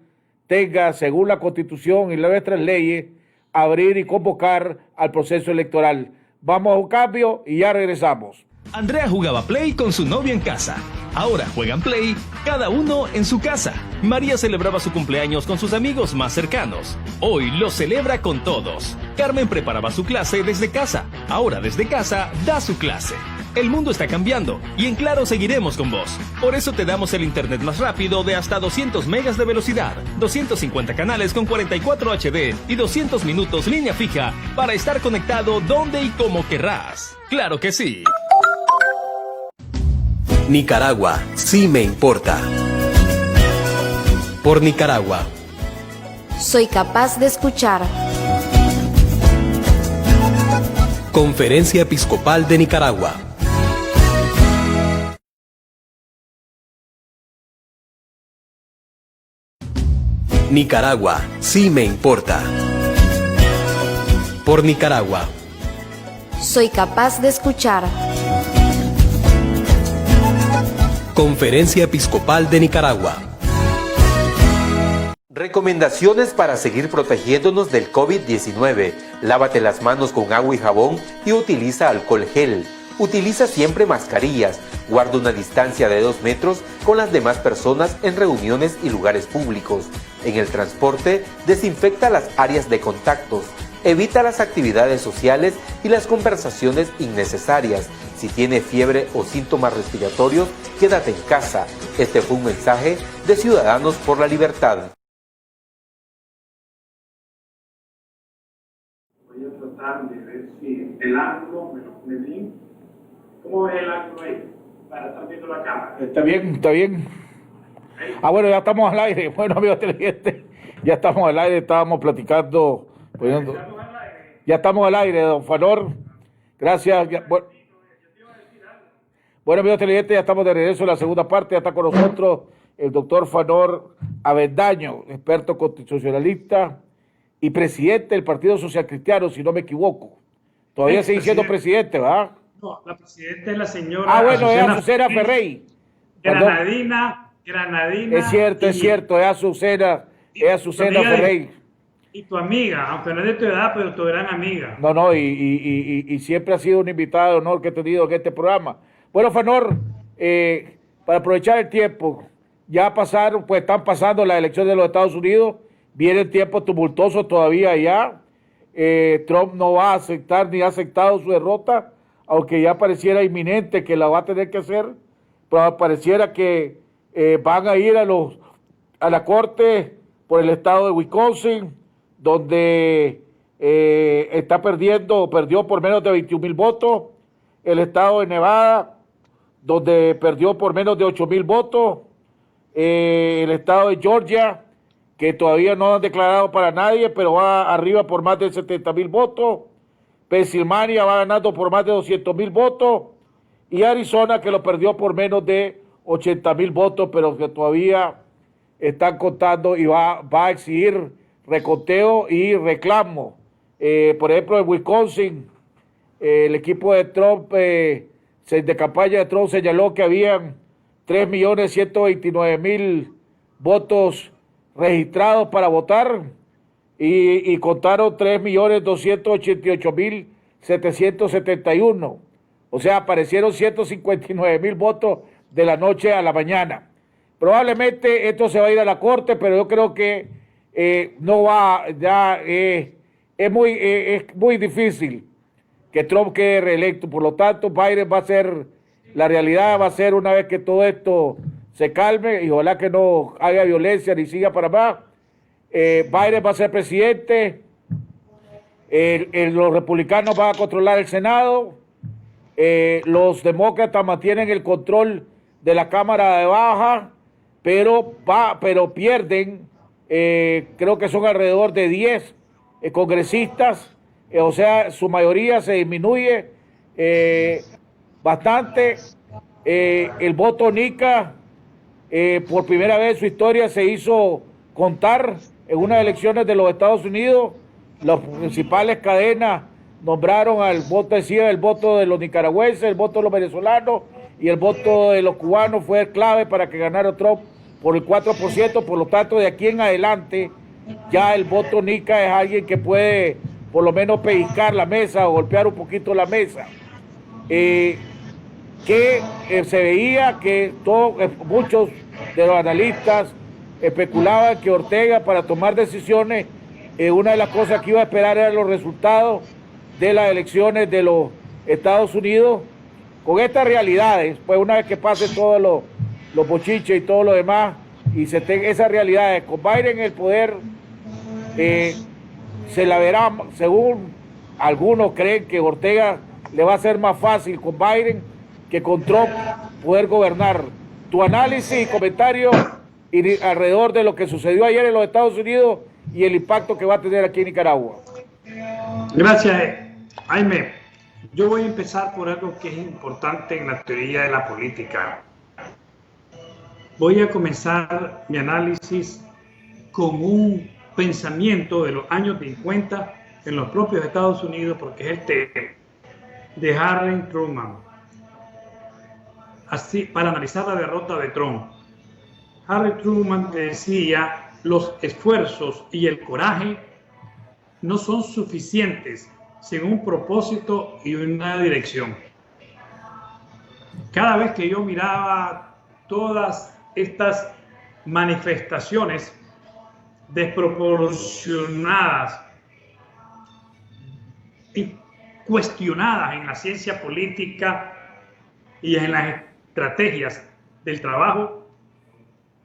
tenga, según la Constitución y nuestras leyes, abrir y convocar al proceso electoral. Vamos a un cambio y ya regresamos. Andrea jugaba Play con su novia en casa. Ahora juegan Play, cada uno en su casa. María celebraba su cumpleaños con sus amigos más cercanos. Hoy lo celebra con todos. Carmen preparaba su clase desde casa. Ahora desde casa da su clase. El mundo está cambiando y en Claro seguiremos con vos. Por eso te damos el internet más rápido de hasta 200 megas de velocidad, 250 canales con 44 HD y 200 minutos línea fija para estar conectado donde y como querrás. ¡Claro que sí! Nicaragua, sí me importa. Por Nicaragua. Soy capaz de escuchar. Conferencia Episcopal de Nicaragua. Nicaragua, sí me importa. Por Nicaragua. Soy capaz de escuchar. Conferencia Episcopal de Nicaragua. Recomendaciones para seguir protegiéndonos del COVID-19. Lávate las manos con agua y jabón y utiliza alcohol gel. Utiliza siempre mascarillas. Guarda una distancia de 2 metros con las demás personas en reuniones y lugares públicos. En el transporte, desinfecta las áreas de contactos. Evita las actividades sociales y las conversaciones innecesarias. Si tiene fiebre o síntomas respiratorios, quédate en casa. Este fue un mensaje de Ciudadanos por la Libertad. Voy a tratar de ver si el ángulo me lo pone bien. ¿Cómo ves el ángulo ahí? Para estar viendo la cámara. Está bien, está bien. Bueno, ya estamos al aire. Bueno, amigos televidentes, ya estamos al aire, estábamos platicando. Ya estamos al aire, don Fanor. Gracias. Bueno, amigos televidentes, ya estamos de regreso en la segunda parte. Ya está con nosotros el doctor Fanor Avendaño, experto constitucionalista y presidente del Partido Social Cristiano, si no me equivoco. Todavía sigue siendo presidente, ¿verdad? No, la presidenta es la señora... Bueno, es Azucena Ferrey. Granadina. Es cierto, es Azucena Ferrey. Y tu amiga, aunque no es de tu edad, pero tu gran amiga. No, y siempre ha sido un invitado de honor que he tenido en este programa. Bueno, Fanor, para aprovechar el tiempo, ya pasaron, pues están pasando las elecciones de los Estados Unidos, vienen tiempos tumultuosos todavía allá. Trump no va a aceptar ni ha aceptado su derrota, aunque ya pareciera inminente que la va a tener que hacer, pero pareciera que van a ir a la corte por el estado de Wisconsin, donde perdió por menos de 21,000 votos, el estado de Nevada, donde perdió por menos de 8,000 votos, el estado de Georgia, que todavía no han declarado para nadie, pero va arriba por más de 70,000 votos, Pensilvania va ganando por más de 200,000 votos, y Arizona, que lo perdió por menos de 80,000 votos, pero que todavía están contando y va a exigir reconteo y reclamo. Por ejemplo, en Wisconsin, el equipo de Trump, de campaña de Trump, señaló que habían 3,129,000 votos registrados para votar y contaron 3.288.771. O sea, aparecieron 159.000 votos de la noche a la mañana. Probablemente esto se va a ir a la corte, pero yo creo que no va, ya es muy difícil que Trump quede reelecto. Por lo tanto, Biden va a ser, la realidad va a ser una vez que todo esto se calme y ojalá que no haya violencia ni siga para más. Biden va a ser presidente, los republicanos van a controlar el Senado, los demócratas mantienen el control de la Cámara de Baja, pero pierden, creo que son alrededor de 10 congresistas, o sea, su mayoría se disminuye bastante. El voto NICA, por primera vez en su historia, se hizo contar en unas elecciones de los Estados Unidos. Las principales cadenas nombraron al voto, decía el voto de los nicaragüenses, el voto de los venezolanos y el voto de los cubanos fue clave para que ganara Trump por el 4%. Por lo tanto, de aquí en adelante ya el voto NICA es alguien que puede por lo menos pellizcar la mesa o golpear un poquito la mesa. Se veía que muchos de los analistas especulaban que Ortega, para tomar decisiones, una de las cosas que iba a esperar eran los resultados de las elecciones de los Estados Unidos. Con estas realidades, pues una vez que pasen todos los bochinches y todo lo demás, y se tengan esas realidades, con Biden en el poder, se la verá, según algunos creen que Ortega le va a ser más fácil con Biden que con Trump poder gobernar. Tu análisis y comentario alrededor de lo que sucedió ayer en los Estados Unidos y el impacto que va a tener aquí en Nicaragua. Gracias, Jaime. Yo voy a empezar por algo que es importante en la teoría de la política. Voy a comenzar mi análisis con un pensamiento de los años 50 en los propios Estados Unidos, porque es el tema de Harry Truman. Así, para analizar la derrota de Trump, Harry Truman decía: los esfuerzos y el coraje no son suficientes sin un propósito y una dirección. Cada vez que yo miraba todas estas manifestaciones desproporcionadas y cuestionadas en la ciencia política y en las estrategias del trabajo,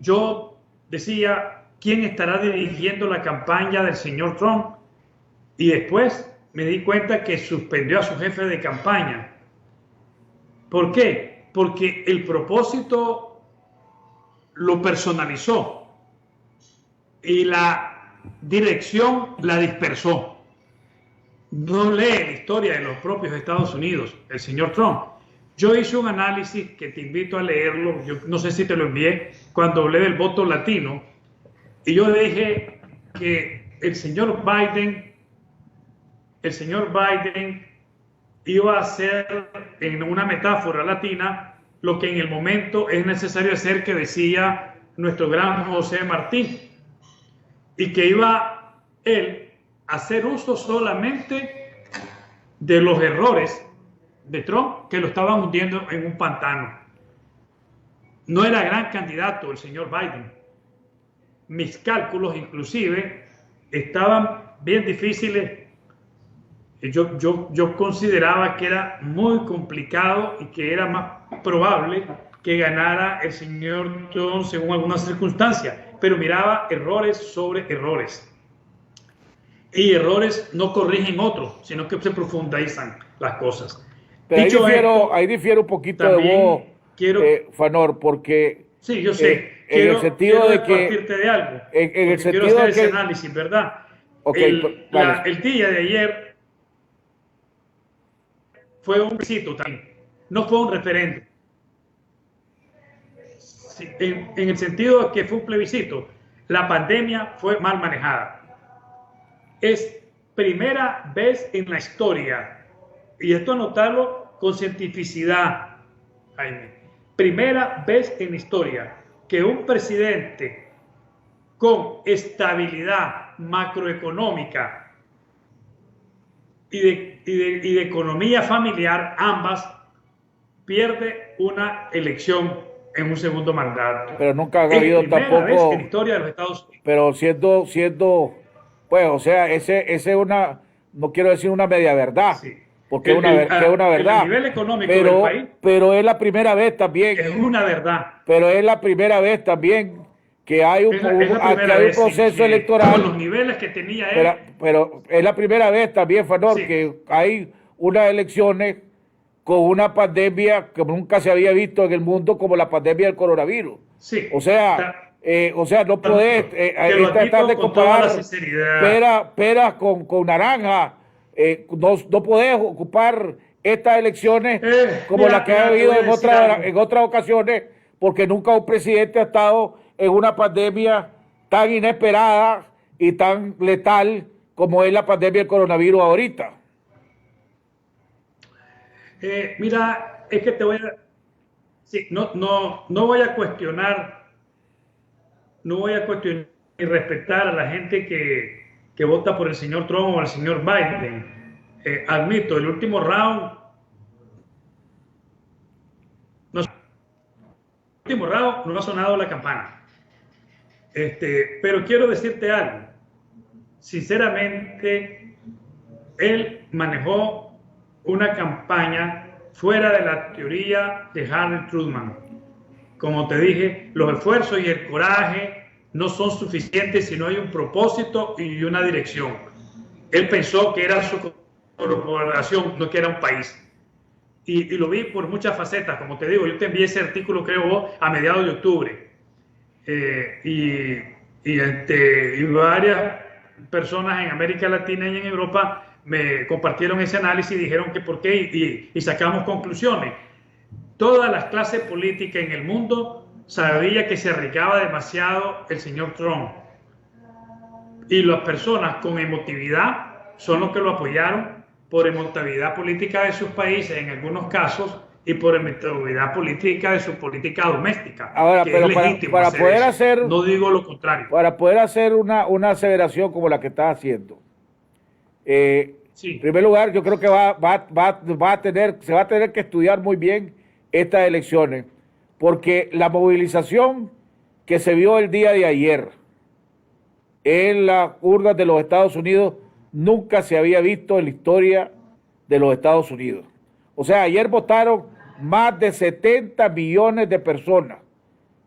yo decía: ¿quién estará dirigiendo la campaña del señor Trump? Y después me di cuenta que suspendió a su jefe de campaña. ¿Por qué? Porque el propósito lo personalizó y la dirección la dispersó. No lee la historia de los propios Estados Unidos, el señor Trump. Yo hice un análisis que te invito a leerlo, yo no sé si te lo envié, cuando hablé del voto latino, y yo dije que el señor Biden iba a hacer, en una metáfora latina, lo que en el momento es necesario hacer, que decía nuestro gran José Martí, y que iba él a hacer uso solamente de los errores de Trump, que lo estaban hundiendo en un pantano. No era gran candidato el señor Biden. Mis cálculos inclusive estaban bien difíciles. Yo consideraba que era muy complicado y que era más probable que ganara el señor Trump según algunas circunstancias, pero miraba errores sobre errores. Y errores no corrigen otros, sino que se profundizan las cosas. Pero ahí difiero un poquito de vos, Fanor, porque... Sí, yo sé. En el sentido de que... Partirte de algo. En el sentido quiero hacer de que... ese análisis, ¿verdad? Okay, el día de ayer fue un plebiscito también, no fue un referéndum. Sí, en el sentido de que fue un plebiscito, la pandemia fue mal manejada. Es primera vez en la historia, y esto anotarlo con cientificidad, Jaime, primera vez en la historia que un presidente con estabilidad macroeconómica y de economía familiar, ambas, pierde una elección en un segundo mandato. Pero nunca ha habido tampoco. Vez en la historia de los Estados Unidos. Pero siendo, pues, o sea, ese es una, no quiero decir una media verdad, Sí. porque es una verdad. El nivel económico del país pero es la primera vez también. es una verdad. Pero es la primera vez también que hay un proceso electoral. Con los niveles que tenía él. Pero es la primera vez también, Fanor, Sí. que hay unas elecciones con una pandemia que nunca se había visto en el mundo, como la pandemia del coronavirus. Sí. O sea, no podés tratar de comparar peras con naranja. No podés ocupar estas elecciones como las que ha habido en otras ocasiones, porque nunca un presidente ha estado en una pandemia tan inesperada y tan letal como es la pandemia del coronavirus ahorita. Mira, es que te voy a... Sí, no voy a cuestionar, y respetar a la gente que vota por el señor Trump o el señor Biden. Admito, el último round no ha sonado la campana. Pero quiero decirte algo. Sinceramente, él manejó una campaña fuera de la teoría de Harry Truman. Como te dije, los esfuerzos y el coraje no son suficientes si no hay un propósito y una dirección. Él pensó que era su corporación, no que era un país. Y lo vi por muchas facetas. Como te digo, yo te envié ese artículo, creo, a mediados de octubre. Y varias personas en América Latina y en Europa me compartieron ese análisis y dijeron que por qué, y sacamos conclusiones. Todas las clases políticas en el mundo sabía que se arriesgaba demasiado el señor Trump. Y las personas con emotividad son los que lo apoyaron por emotividad política de sus países en algunos casos y por emotividad política de su política doméstica. Ahora, pero para poder hacer, no digo lo contrario. Para poder hacer una aseveración como la que está haciendo, sí. En primer lugar, yo creo que se va a tener que estudiar muy bien estas elecciones, porque la movilización que se vio el día de ayer en las urnas de los Estados Unidos nunca se había visto en la historia de los Estados Unidos. O sea, ayer votaron más de 70 millones de personas.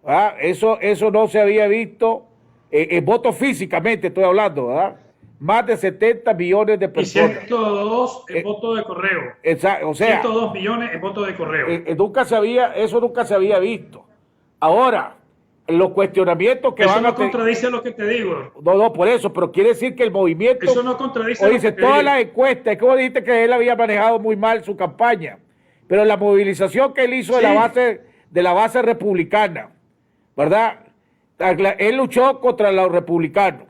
¿Verdad? Eso no se había visto, votos físicamente estoy hablando, ¿verdad? Más de 70 millones de personas. Y 102 en voto de correo. Exacto, o sea, 102 millones en voto de correo. Eso nunca se había visto. Ahora, los cuestionamientos que eso van no a tener... contradice lo que te digo. No, por eso, pero quiere decir que el movimiento... Eso no contradice lo que te digo. Todas las encuestas, es como dijiste que él había manejado muy mal su campaña, pero la movilización que él hizo de la base republicana, ¿verdad? Él luchó contra los republicanos,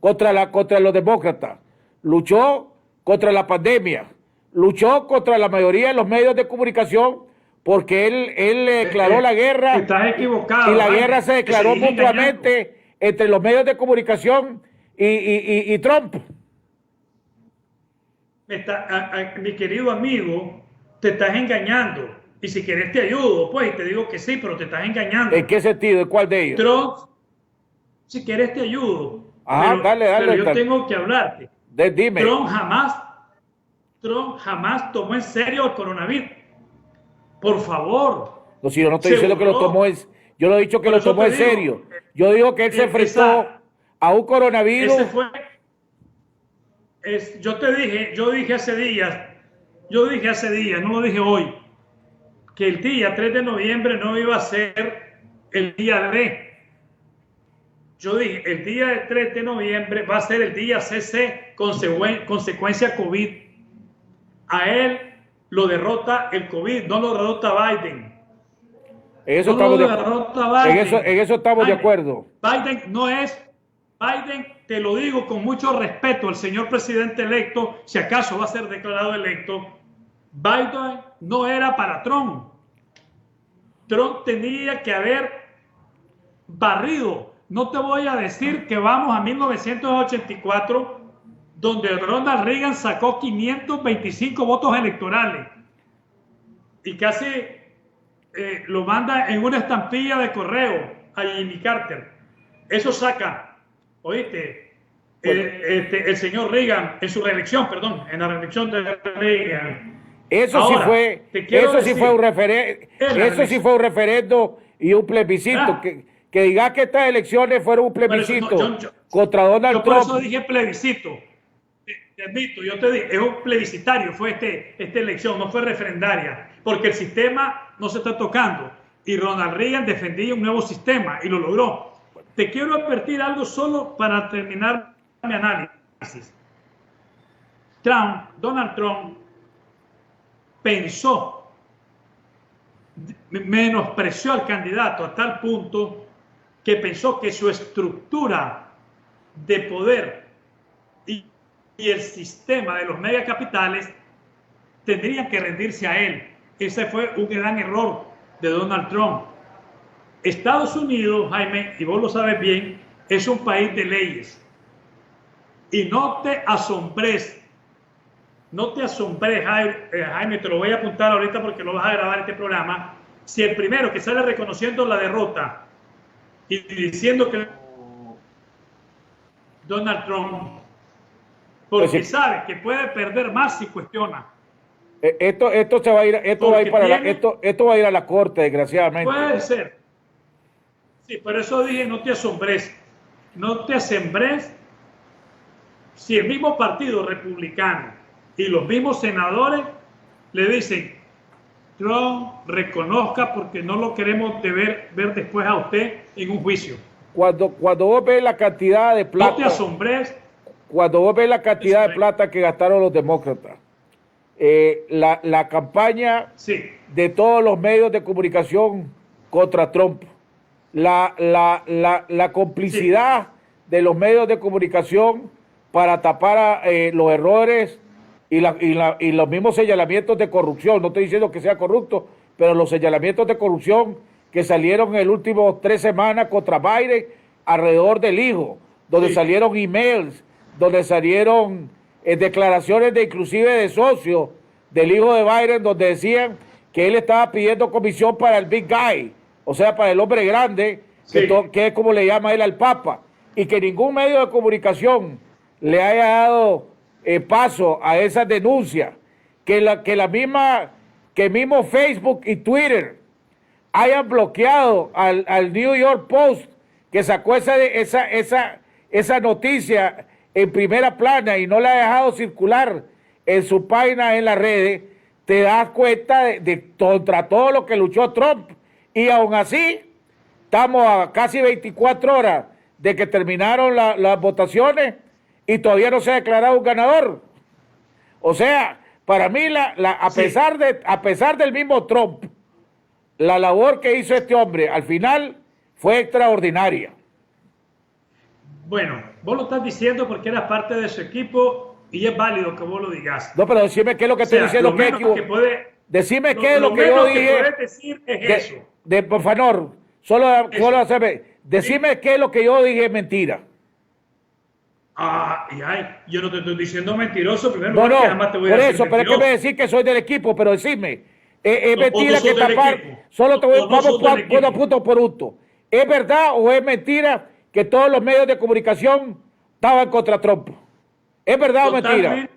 contra los demócratas, luchó contra la pandemia, luchó contra la mayoría de los medios de comunicación, porque él declaró la guerra. Estás equivocado. Y la guerra se declaró mutuamente entre los medios de comunicación y Trump. Mi querido amigo, te estás engañando. Y si quieres te ayudo, pues, y te digo que sí, pero te estás engañando. ¿En qué sentido? ¿En cuál de ellos? Trump, si quieres te ayudo. Ajá, dale. Pero yo tengo que hablarte. Dime. Trump jamás tomó en serio el coronavirus. Por favor. No, si yo no estoy diciendo que lo tomó en... Yo no he dicho que lo tomó en serio. Yo digo que él se enfrentó a un coronavirus. Yo dije hace días, no lo dije hoy, que el día 3 de noviembre no iba a ser el día D. Yo dije, el día 3 de noviembre va a ser el día CC, consecuencia COVID. A él lo derrota el COVID, no lo derrota Biden. En eso estamos de acuerdo. Biden no es, Biden, te lo digo con mucho respeto, el señor presidente electo, si acaso va a ser declarado electo, Biden no era para Trump. Trump tenía que haber barrido no te voy a decir que vamos a 1984, donde Ronald Reagan sacó 525 votos electorales y casi lo manda en una estampilla de correo a Jimmy Carter. Eso saca, oíste, el señor Reagan en su reelección, perdón, en la reelección de Reagan. Eso Ahora, sí fue un referendo y un plebiscito. Que diga que estas elecciones fueron un plebiscito contra Donald Trump. Por eso dije plebiscito. Te admito, yo te dije, es un plebiscitario, fue esta elección, no fue referendaria, porque el sistema no se está tocando. Y Ronald Reagan defendía un nuevo sistema y lo logró. Te quiero advertir algo solo para terminar mi análisis. Donald Trump pensó, menospreció al candidato a tal punto que pensó que su estructura de poder y el sistema de los megacapitales tendrían que rendirse a él. Ese fue un gran error de Donald Trump. Estados Unidos, Jaime, y vos lo sabes bien, es un país de leyes. Y no te asombres, Jaime, te lo voy a apuntar ahorita porque lo vas a grabar este programa. Si el primero que sale reconociendo la derrota y diciendo que Donald Trump, porque sabe que puede perder más si cuestiona. Esto va a ir a la corte, desgraciadamente. Puede ser. Sí, por eso dije, no te asombres. No te asombres si el mismo partido republicano y los mismos senadores le dicen, Trump, reconozca porque no lo queremos ver después a usted en un juicio. Cuando vos ves la cantidad de plata... No te asombres. Cuando vos ves la cantidad de plata que gastaron los demócratas, la campaña de todos los medios de comunicación contra Trump, la complicidad de los medios de comunicación para tapar los errores y los mismos señalamientos de corrupción. No estoy diciendo que sea corrupto, pero los señalamientos de corrupción que salieron en las últimas 3 semanas contra Biden alrededor del hijo, donde salieron emails, donde salieron declaraciones inclusive de socios del hijo de Biden, donde decían que él estaba pidiendo comisión para el big guy, o sea, para el hombre grande, que es como le llama él al Papa, y que ningún medio de comunicación le haya dado paso a esas denuncias, que mismo Facebook y Twitter hayan bloqueado al New York Post, que sacó esa noticia en primera plana y no la ha dejado circular en su página en las redes. Te das cuenta de contra todo lo que luchó Trump, y aún así estamos a casi 24 horas de que terminaron las votaciones y todavía no se ha declarado un ganador. O sea, para mí a pesar del mismo Trump, la labor que hizo este hombre al final fue extraordinaria. Bueno, vos lo estás diciendo porque eras parte de su equipo y es válido que vos lo digas. No, pero decime qué es lo que estoy diciendo que decime qué es lo que yo dije. Puedes decir es eso. Por favor, solo hacerme. Decime qué es lo que yo dije es mentira. Yo no te estoy diciendo mentiroso. Primero, no, jamás te voy por a eso, pero es que me decís que soy del equipo, pero decime, es mentira que tapar. Solo te voy punto por punto. ¿Es verdad o es mentira que todos los medios de comunicación estaban contra Trump? ¿Es verdad o mentira?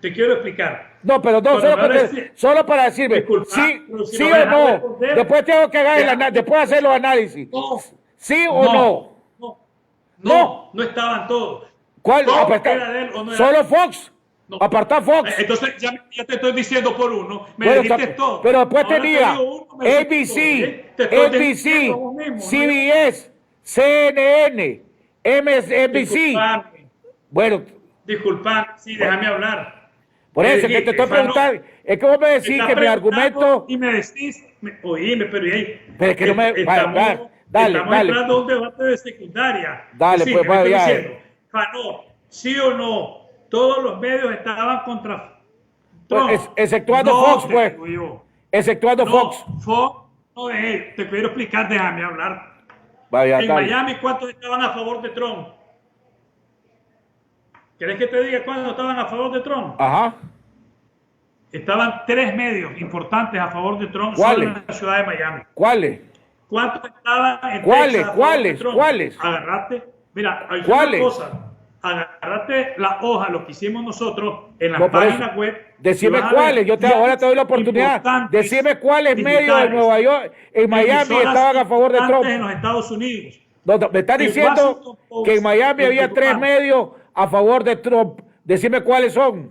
Te quiero explicar. No, pero no, solo para decirme sí o no. Después tengo que después hacer los análisis. ¿Sí o no? No estaban todos. ¿Cuál? ¿Solo Fox? No. Apartar Fox. Entonces ya te estoy diciendo por uno. Dijiste todo. Pero después tenía ABC, CBS, CNN, MSNBC. Bueno. Disculpa, déjame hablar. Por eso que te estoy preguntando. Es que vos me decís que mi argumento. Y me decís, oíme, pero es que no me. Dale. Estamos entrando a un debate de secundaria. Dale, sí, pues vaya. Sí o no, todos los medios estaban contra Trump. Exceptuando Fox, pues. Exceptuando Fox. Fox no es él. Te quiero explicar, déjame hablar. Vaya, En dale. Miami, ¿cuántos estaban a favor de Trump? ¿Querés que te diga cuántos estaban a favor de Trump? Ajá. Estaban 3 medios importantes a favor de Trump solo ¿Cuáles? en la ciudad de Miami. ¿Cuáles? ¿Cuántos estaban en ¿Cuáles? Texas a favor de ¿Cuáles? Trump? ¿Cuáles? Agarrate, mira, hay ¿Cuáles? una cosa, agarrate la hoja, lo que hicimos nosotros en la No, por página eso, web. decime y vas a ver cuáles, ahora te doy la oportunidad. importantes Decime cuáles medios digitales, en Nueva York, en Miami emisoras estaban a favor de importantes Trump. en los Estados Unidos. No, me está El diciendo Washington Post, que en Miami el había Tribunal. 3 medios a favor de Trump. Decime cuáles son.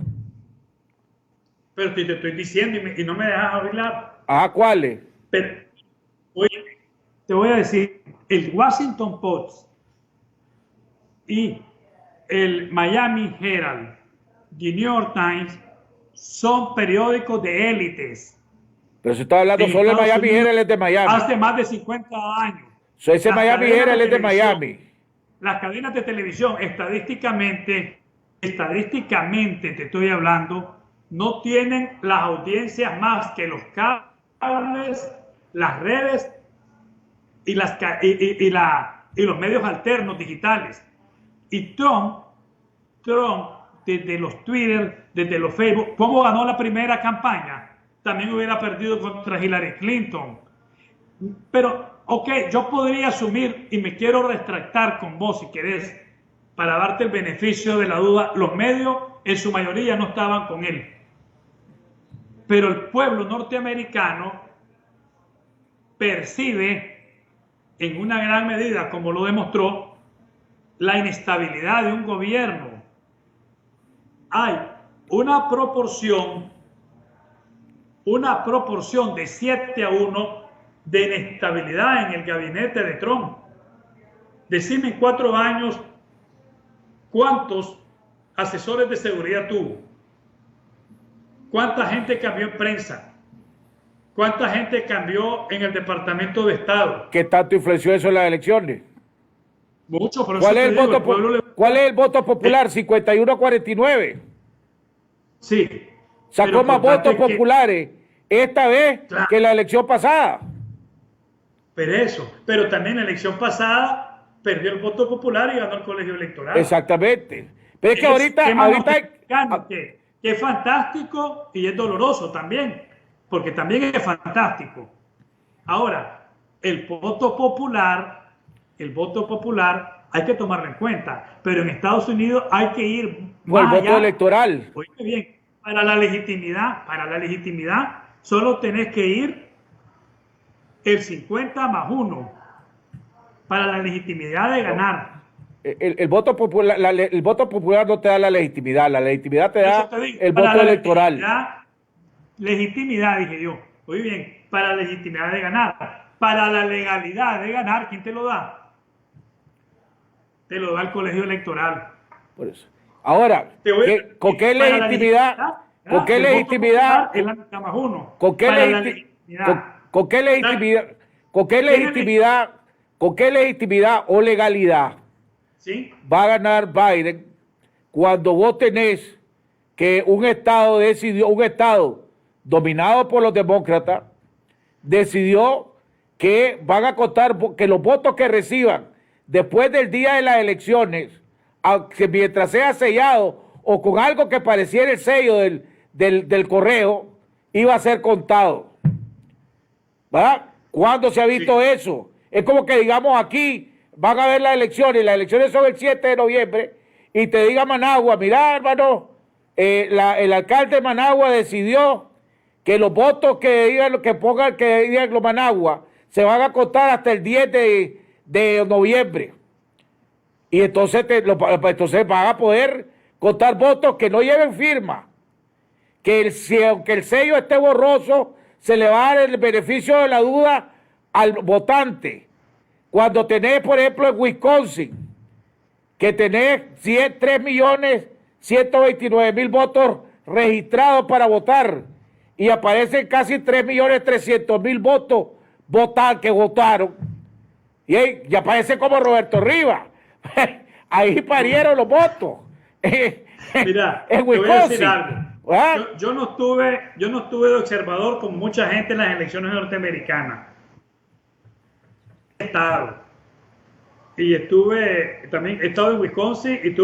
Pero te estoy diciendo y no me dejas hablar. Ajá, ¿cuáles? Pero, oye, te voy a decir, el Washington Post y el Miami Herald, The New York Times, son periódicos de élites. Pero se está hablando En solo de Estados Miami Unidos Herald es de Miami. Hace más de 50 años. Ese Las Miami cadenas Herald es de televisión, Miami. Las cadenas de televisión, estadísticamente te estoy hablando, no tienen las audiencias más que los cables, las redes y los medios alternos digitales. Y Trump, desde los Twitter, desde los Facebook, ¿cómo ganó la primera campaña? También hubiera perdido contra Hillary Clinton. Pero, ok, yo podría asumir, y me quiero retractar con vos si querés, para darte el beneficio de la duda, los medios en su mayoría no estaban con él. Pero el pueblo norteamericano percibe en una gran medida, como lo demostró, la inestabilidad de un gobierno. Hay una proporción de 7-1 de inestabilidad en el gabinete de Trump. Decime en 4 años cuántos asesores de seguridad tuvo, cuánta gente cambió en prensa, cuánta gente cambió en el Departamento de Estado. ¿Qué tanto influenció eso en las elecciones? Mucho, por ¿Cuál eso es te el digo, voto, ¿cuál es el voto popular? 51-49. Sí. Sacó pero más votos importante populares esta vez Claro. que la elección pasada. Pero también la elección pasada perdió el voto popular y ganó el colegio electoral. Exactamente. Pero es que que es fantástico y es doloroso también, porque también es fantástico. Ahora, el voto popular hay que tomarlo en cuenta, pero en Estados Unidos hay que ir por el más voto allá. electoral. Oye, bien, para la legitimidad solo tenés que ir el 50+1 para la legitimidad de ganar. El voto popular, el voto popular no te da la legitimidad te da Eso te digo, el para voto la electoral. Legitimidad, dije yo. Muy bien, para la legitimidad de ganar. Para la legalidad de ganar, ¿quién te lo da? Te lo da el colegio electoral. Por eso. Ahora, ¿con qué legitimidad? ¿Con qué legitimidad? Es la mitad más uno. ¿Con qué legitimidad o legalidad ¿Sí? va a ganar Biden cuando vos tenés que un estado dominado por los demócratas decidió que van a contar, que los votos que reciban después del día de las elecciones, aunque mientras sea sellado o con algo que pareciera el sello del correo, iba a ser contado? ¿Verdad? ¿Cuándo se ha visto eso? Es como que digamos aquí van a haber las elecciones son el 7 de noviembre, y te diga Managua, mira hermano, el alcalde de Managua decidió que los votos que digan los Managua se van a contar hasta el 10 de noviembre. Y entonces, entonces van a poder contar votos que no lleven firma. Aunque el sello esté borroso, se le va a dar el beneficio de la duda al votante. Cuando tenés, por ejemplo, en Wisconsin, que tenés 3.129.000 votos registrados para votar, y aparecen casi 3.300.000 votos que votaron, y aparece como Roberto Rivas. Ahí parieron los votos. Mira, en te voy a decir Wisconsin. algo. ¿Ah? Yo no estuve de observador como mucha gente en las elecciones norteamericanas. Estado. y estuve, también he estado en Wisconsin y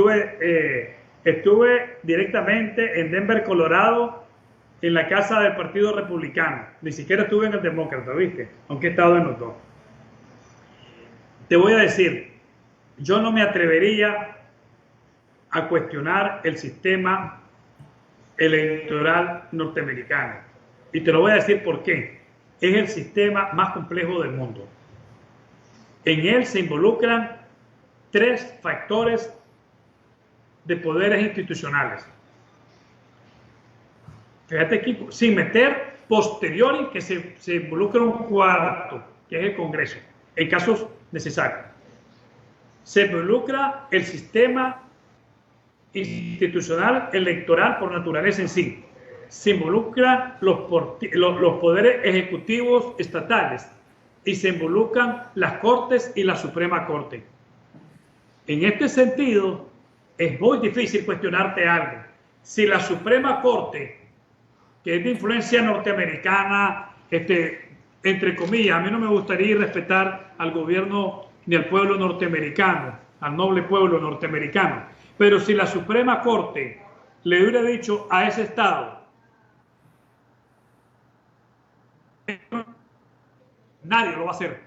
estuve directamente en Denver, Colorado, en la casa del Partido Republicano. Ni siquiera estuve en el Demócrata, ¿viste? Aunque he estado en los dos. Te voy a decir, yo no me atrevería a cuestionar el sistema electoral norteamericano. Y te lo voy a decir por qué. Es el sistema más complejo del mundo. En él se involucran 3 factores de poderes institucionales. Fíjate aquí, sin meter posteriori que se involucra un cuarto, que es el Congreso, en casos necesarios. Se involucra el sistema institucional electoral por naturaleza en sí. Se involucran los poderes ejecutivos estatales y se involucran las Cortes y la Suprema Corte. En este sentido, es muy difícil cuestionarte algo. Si la Suprema Corte, que es de influencia norteamericana, entre comillas, a mí no me gustaría irrespetar al gobierno ni al pueblo norteamericano, al noble pueblo norteamericano, pero si la Suprema Corte le hubiera dicho a ese Estado, nadie lo va a hacer.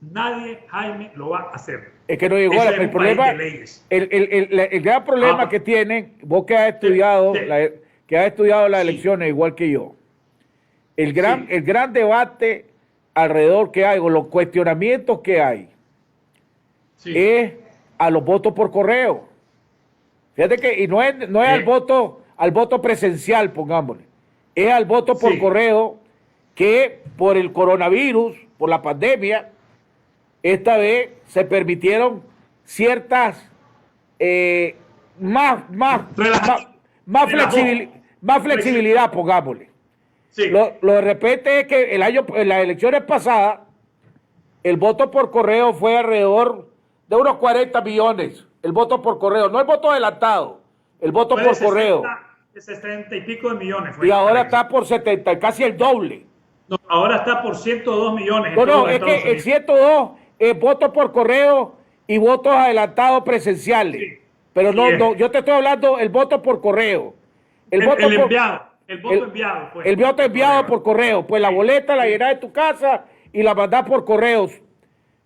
Nadie, Jaime, lo va a hacer. Es que no llegó el problema. El gran problema que tienen, vos que has estudiado, las elecciones igual que yo, el gran debate alrededor que hay, o los cuestionamientos que hay, es a los votos por correo. Fíjate que, y no es al voto presencial, pongámosle, es al voto por correo, que por el coronavirus, por la pandemia, esta vez se permitieron ciertas más flexibilidad, pongámosle. Sí. Lo de repente es que en las elecciones pasadas, el voto por correo fue alrededor de unos 40 millones. El voto por correo, no el voto adelantado, el voto por correo. 60 y pico de millones. Y ahora está por 70, casi el doble. No, ahora está por 102 millones. No, es que el 102 es votos por correo y votos adelantados presenciales. Sí. Pero no, yo te estoy hablando el voto por correo. El voto enviado por correo. Pues la boleta la llenas de tu casa y la mandás por correos.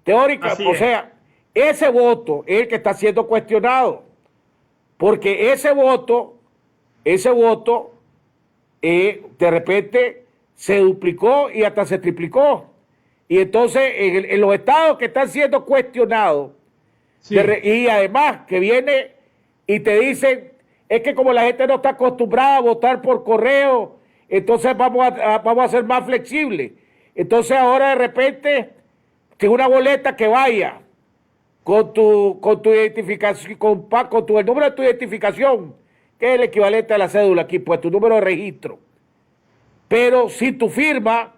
Teórica, o sea, ese voto es el que está siendo cuestionado. Porque ese voto, de repente se duplicó y hasta se triplicó. Y entonces en los estados que están siendo cuestionados, y además que viene y te dicen, es que como la gente no está acostumbrada a votar por correo, entonces vamos a ser más flexibles. Entonces ahora de repente, que una boleta que vaya con tu identificación, con el número de tu identificación, que es el equivalente a la cédula aquí, pues tu número de registro. Pero si tu firma,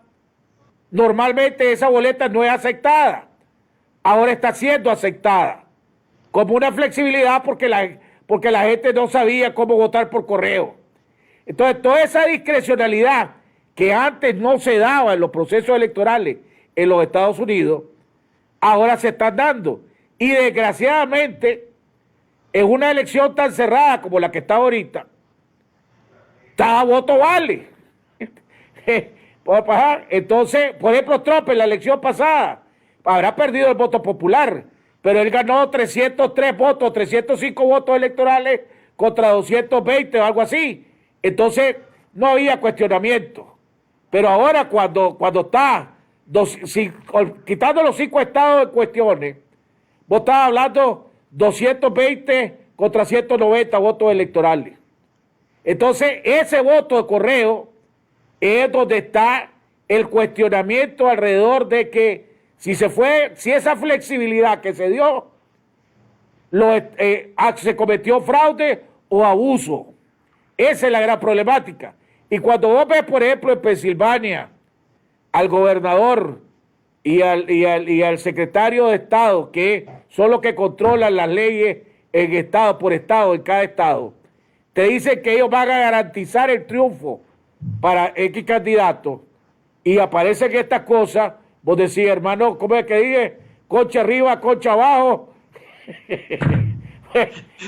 normalmente esa boleta no es aceptada. Ahora está siendo aceptada. Como una flexibilidad porque la gente no sabía cómo votar por correo. Entonces, toda esa discrecionalidad que antes no se daba en los procesos electorales en los Estados Unidos, ahora se están dando. Y desgraciadamente, en una elección tan cerrada como la que está ahorita, cada voto vale. Entonces, por ejemplo, Trump en la elección pasada habrá perdido el voto popular, pero él ganó 303 votos, 305 votos electorales contra 220 o algo así. Entonces, no había cuestionamiento. Pero ahora, cuando está quitando los 5 estados de cuestiones, vos estás hablando 220 contra 190 votos electorales. Entonces, ese voto de correo es donde está el cuestionamiento alrededor de que si esa flexibilidad que se dio, se cometió fraude o abuso. Esa es la gran problemática. Y cuando vos ves, por ejemplo, en Pensilvania, al gobernador y al secretario de Estado, que son los que controlan las leyes en estado por estado, en cada estado, te dicen que ellos van a garantizar el triunfo para X candidato, y aparecen estas cosas, vos decís, hermano, ¿cómo es que dije? concha arriba, concha abajo.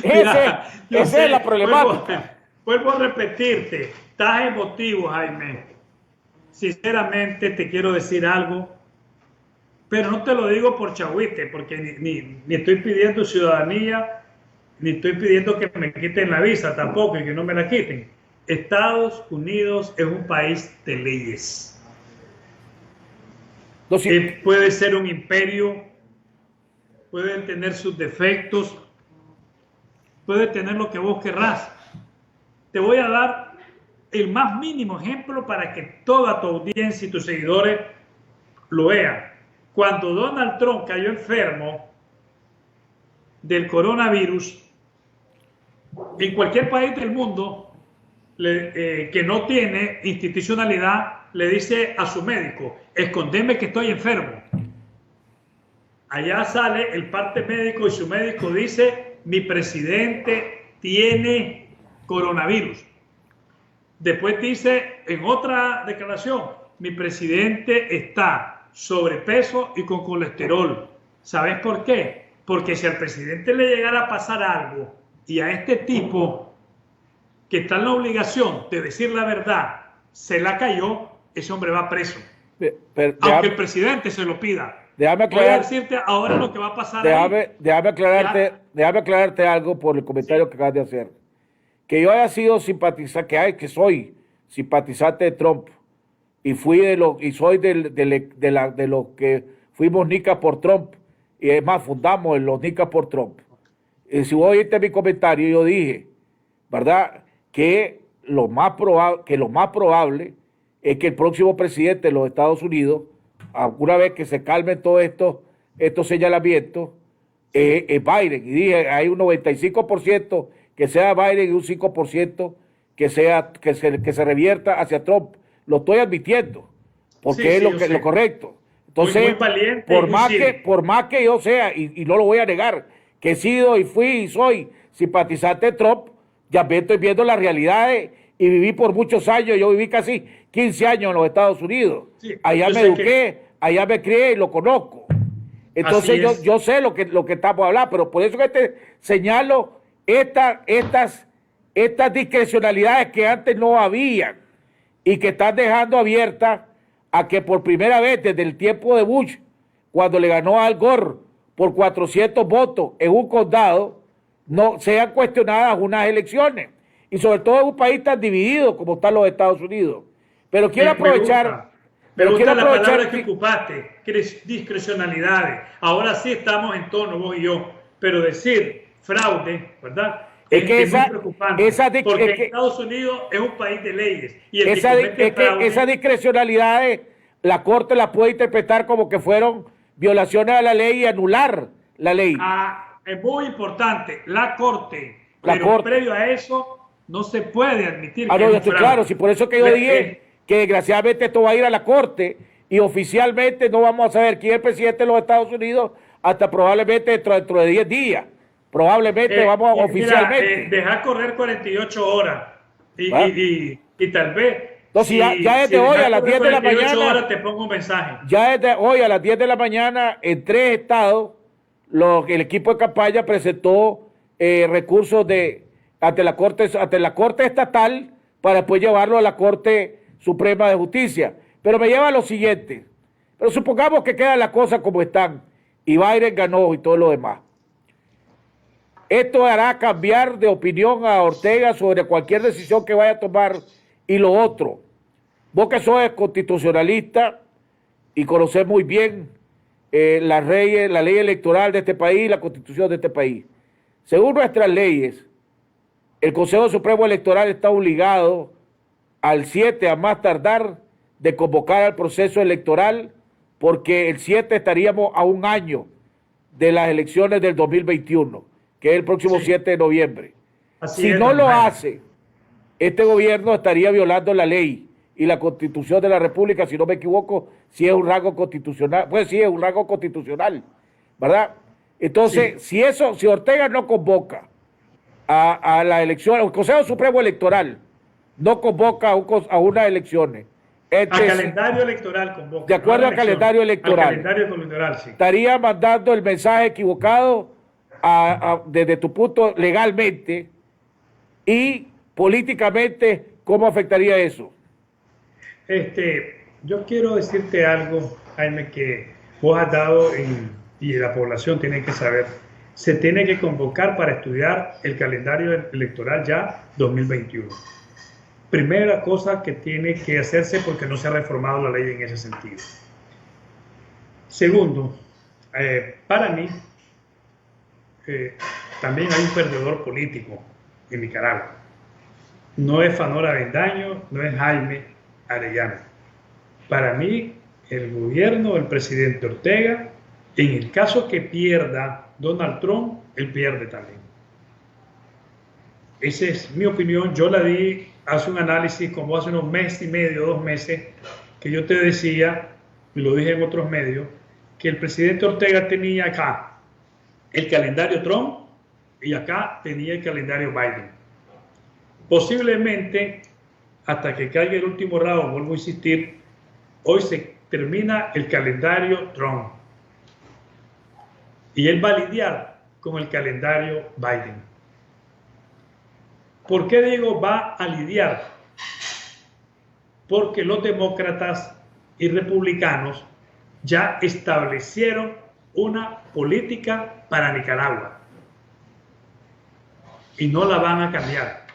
Mira, yo esa sé, es la problemática. Vuelvo a repetirte, estás emotivo, Jaime. Sinceramente te quiero decir algo, pero no te lo digo por chagüite, porque ni estoy pidiendo ciudadanía, ni estoy pidiendo que me quiten la visa tampoco y que no me la quiten. Estados Unidos es un país de leyes. No, sí. Puede ser un imperio, pueden tener sus defectos, puede tener lo que vos querrás. Te voy a dar el más mínimo ejemplo para que toda tu audiencia y tus seguidores lo vean. Cuando Donald Trump cayó enfermo del coronavirus, en cualquier país del mundo que no tiene institucionalidad, le dice a su médico, escondeme que estoy enfermo. Allá sale el parte médico y su médico dice, mi presidente tiene coronavirus. Después dice en otra declaración, mi presidente está sobrepeso y con colesterol. ¿Sabes por qué? Porque si al presidente le llegara a pasar algo y a este tipo que está en la obligación de decir la verdad se la cayó, ese hombre va preso. Aunque el presidente se lo pida. Déjame aclarar. Voy a decirte ahora lo que va a pasar. Déjame aclararte algo por el comentario que acabas de hacer. Que yo haya sido simpatizante, que soy simpatizante de Trump y soy de los que fuimos nicas por Trump y es más fundamos en los nicas por Trump. Y si vos oíste mi comentario, yo dije, ¿verdad? Que lo más probable es que el próximo presidente de los Estados Unidos, una vez que se calmen todos estos señalamientos, es Biden. Y dije, hay un 95% que sea Biden y un 5% que se revierta hacia Trump. Lo estoy admitiendo, porque es lo correcto. Entonces, muy valiente, por más que yo sea, y no lo voy a negar, que he sido y fui y soy simpatizante de Trump, ya estoy viendo las realidades y viví por muchos años, yo viví casi 15 años en los Estados Unidos. Sí, allá me eduqué, allá me crié y lo conozco. Entonces yo sé lo que estamos hablando, pero por eso que te señalo estas discrecionalidades que antes no habían y que están dejando abiertas a que por primera vez desde el tiempo de Bush, cuando le ganó a Al Gore por 400 votos en un condado, no sean cuestionadas unas elecciones. Y sobre todo en un país tan dividido como están los Estados Unidos. Pero quiero aprovechar... Me gusta la palabra que ocupaste, discrecionalidades. Ahora sí estamos en tono, vos y yo. Pero decir fraude, ¿verdad? Es muy preocupante. Porque Estados Unidos es un país de leyes. Y esas discrecionalidades, la Corte las puede interpretar como que fueron violaciones a la ley y anular la ley. Es muy importante. La Corte. Previo a eso, no se puede admitir que no, claro, si por eso que yo dije que desgraciadamente esto va a ir a la Corte y oficialmente no vamos a saber quién es el presidente de los Estados Unidos hasta probablemente dentro de 10 días. Probablemente vamos oficialmente. Dejar correr 48 horas y tal vez... Entonces ya desde hoy a las 10 de la mañana... horas te pongo un mensaje. Ya desde hoy a las 10 de la mañana en 3 estados el equipo de campaña presentó recursos ante la Corte Estatal para después llevarlo a la Corte Suprema de Justicia. Pero me lleva a lo siguiente. Pero supongamos que quedan las cosas como están y Biden ganó y todo lo demás. Esto hará cambiar de opinión a Ortega sobre cualquier decisión que vaya a tomar. Y lo otro, vos que sos constitucionalista y conocés muy bien la ley electoral de este país, la constitución de este país. Según nuestras leyes, el Consejo Supremo Electoral está obligado al 7 a más tardar de convocar al proceso electoral porque el 7 estaríamos a un año de las elecciones del 2021, que es el próximo 7 de noviembre. Si no lo hace, este gobierno estaría violando la ley y la Constitución de la República, si no me equivoco, si es un rango constitucional, pues sí es un rango constitucional, ¿verdad? Entonces, si Ortega no convoca a la elección, el Consejo Supremo Electoral no convoca a unas elecciones A calendario electoral convoca. De acuerdo al calendario electoral. Al calendario electoral, sí. Estaría mandando el mensaje equivocado desde tu punto legalmente y políticamente, ¿cómo afectaría eso? Yo quiero decirte algo, Jaime, que vos has dado y la población tiene que saber. Se tiene que convocar para estudiar el calendario electoral ya 2021. Primera cosa que tiene que hacerse porque no se ha reformado la ley en ese sentido. Segundo, para mí, también hay un perdedor político en Nicaragua. No es Fanor Avendaño, no es Jaime Arellano. Para mí, el gobierno del presidente Ortega, en el caso que pierda Donald Trump, él pierde también. Esa es mi opinión. Yo la di hace un análisis como hace unos mes y medio, 2 meses, que yo te decía, y lo dije en otros medios, que el presidente Ortega tenía acá el calendario Trump y acá tenía el calendario Biden. Posiblemente, hasta que caiga el último round, vuelvo a insistir, hoy se termina el calendario Trump y él va a lidiar con el calendario Biden. ¿Por qué digo va a lidiar? Porque los demócratas y republicanos ya establecieron una política para Nicaragua y no la van a cambiar.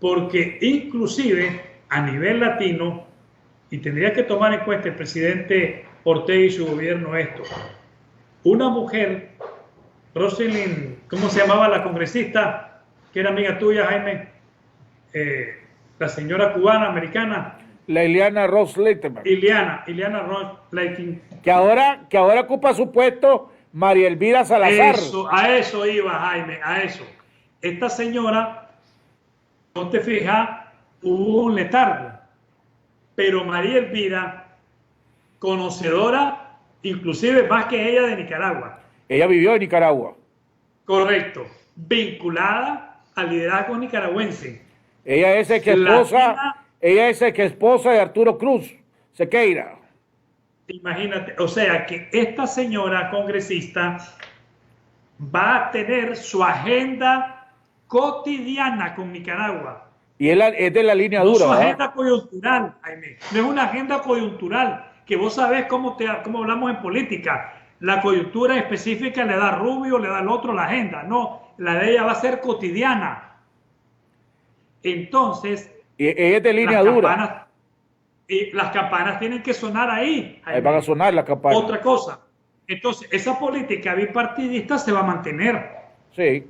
Porque inclusive a nivel latino, y tendría que tomar en cuenta el presidente Ortega y su gobierno esto, una mujer, Rosalind, ¿cómo se llamaba la congresista que era amiga tuya, Jaime? La señora cubana, americana. La Ileana Ros-Lehtinen. Ileana Ros-Lehtinen. Que ahora ocupa su puesto María Elvira Salazar. A eso iba, Jaime, a eso. Esta señora, no te fijas, hubo un letargo. Pero María Elvira, conocedora, inclusive más que ella, de Nicaragua. Ella vivió en Nicaragua. Correcto. Vinculada al liderazgo nicaragüense. Ella es esposa de Arturo Cruz Sequeira. Imagínate, o sea que esta señora congresista va a tener su agenda cotidiana con Nicaragua. Y es de la línea dura. No es su agenda coyuntural, Jaime. No es una agenda coyuntural, que vos sabés cómo hablamos en política. La coyuntura específica le da a Rubio, le da al otro la agenda. No, la de ella va a ser cotidiana. Entonces... Y es de línea dura. Y las campanas tienen que sonar ahí. Ahí van a sonar las campanas. Otra cosa. Entonces, esa política bipartidista se va a mantener. Sí.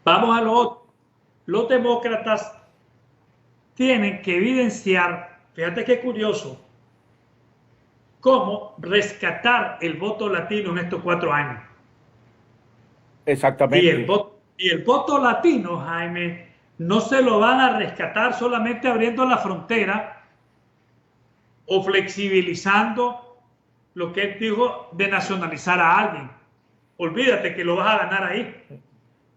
Vamos a lo otro. Los demócratas tienen que evidenciar, fíjate qué curioso, cómo rescatar el voto latino en estos 4 años. Exactamente. Y el voto latino, Jaime, no se lo van a rescatar solamente abriendo la frontera o flexibilizando lo que él dijo de nacionalizar a alguien. Olvídate que lo vas a ganar ahí.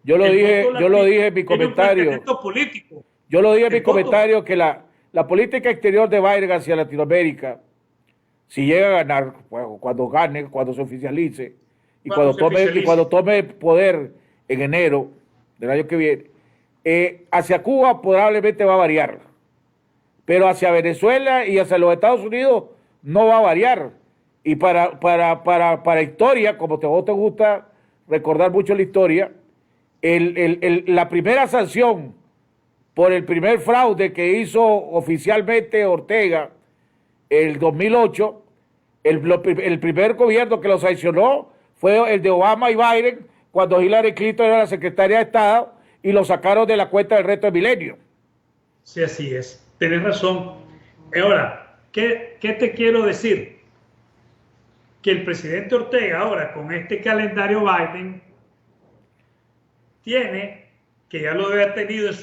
Yo lo dije en mi comentario. Político. Yo lo dije en mi comentario que la política exterior de Biden hacia Latinoamérica, si llega a ganar, pues, cuando gane, cuando se oficialice, y cuando tome poder en enero del año que viene, hacia Cuba probablemente va a variar, pero hacia Venezuela y hacia los Estados Unidos no va a variar. Y para historia, como vos te gusta recordar mucho la historia, la primera sanción por el primer fraude que hizo oficialmente Ortega el 2008, el primer gobierno que lo sancionó fue el de Obama y Biden, cuando Hillary Clinton era la secretaria de Estado y lo sacaron de la cuenta del reto de milenio. Sí, así es. Tienes razón. Ahora, ¿qué te quiero decir? Que el presidente Ortega ahora, con este calendario Biden, tiene, que ya lo debe haber tenido en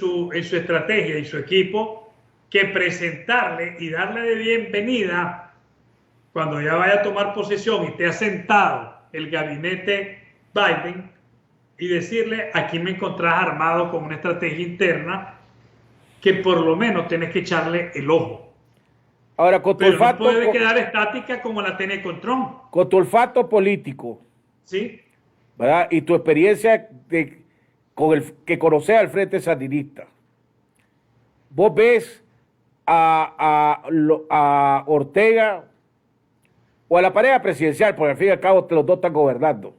su estrategia y su equipo, que presentarle y darle de bienvenida cuando ya vaya a tomar posesión y esté asentado el gabinete Biden, y decirle: aquí me encontrás armado con una estrategia interna que por lo menos tenés que echarle el ojo. Ahora, con tu Pero no olfato, puede quedar estática como la tiene con Trump. con tu olfato político, ¿Sí? ¿verdad? Y tu experiencia que conoces al Frente Sandinista, vos ves a Ortega o a la pareja presidencial, porque al fin y al cabo los dos están gobernando,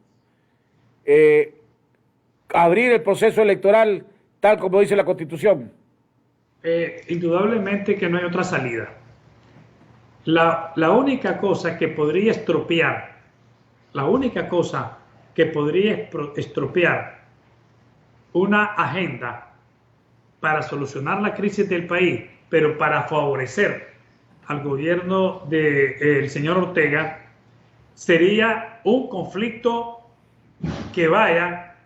abrir el proceso electoral tal como dice la Constitución. Indudablemente que no hay otra salida. La única cosa que podría estropear, una agenda para solucionar la crisis del país, pero para favorecer al gobierno del señor Ortega, sería un conflicto que vaya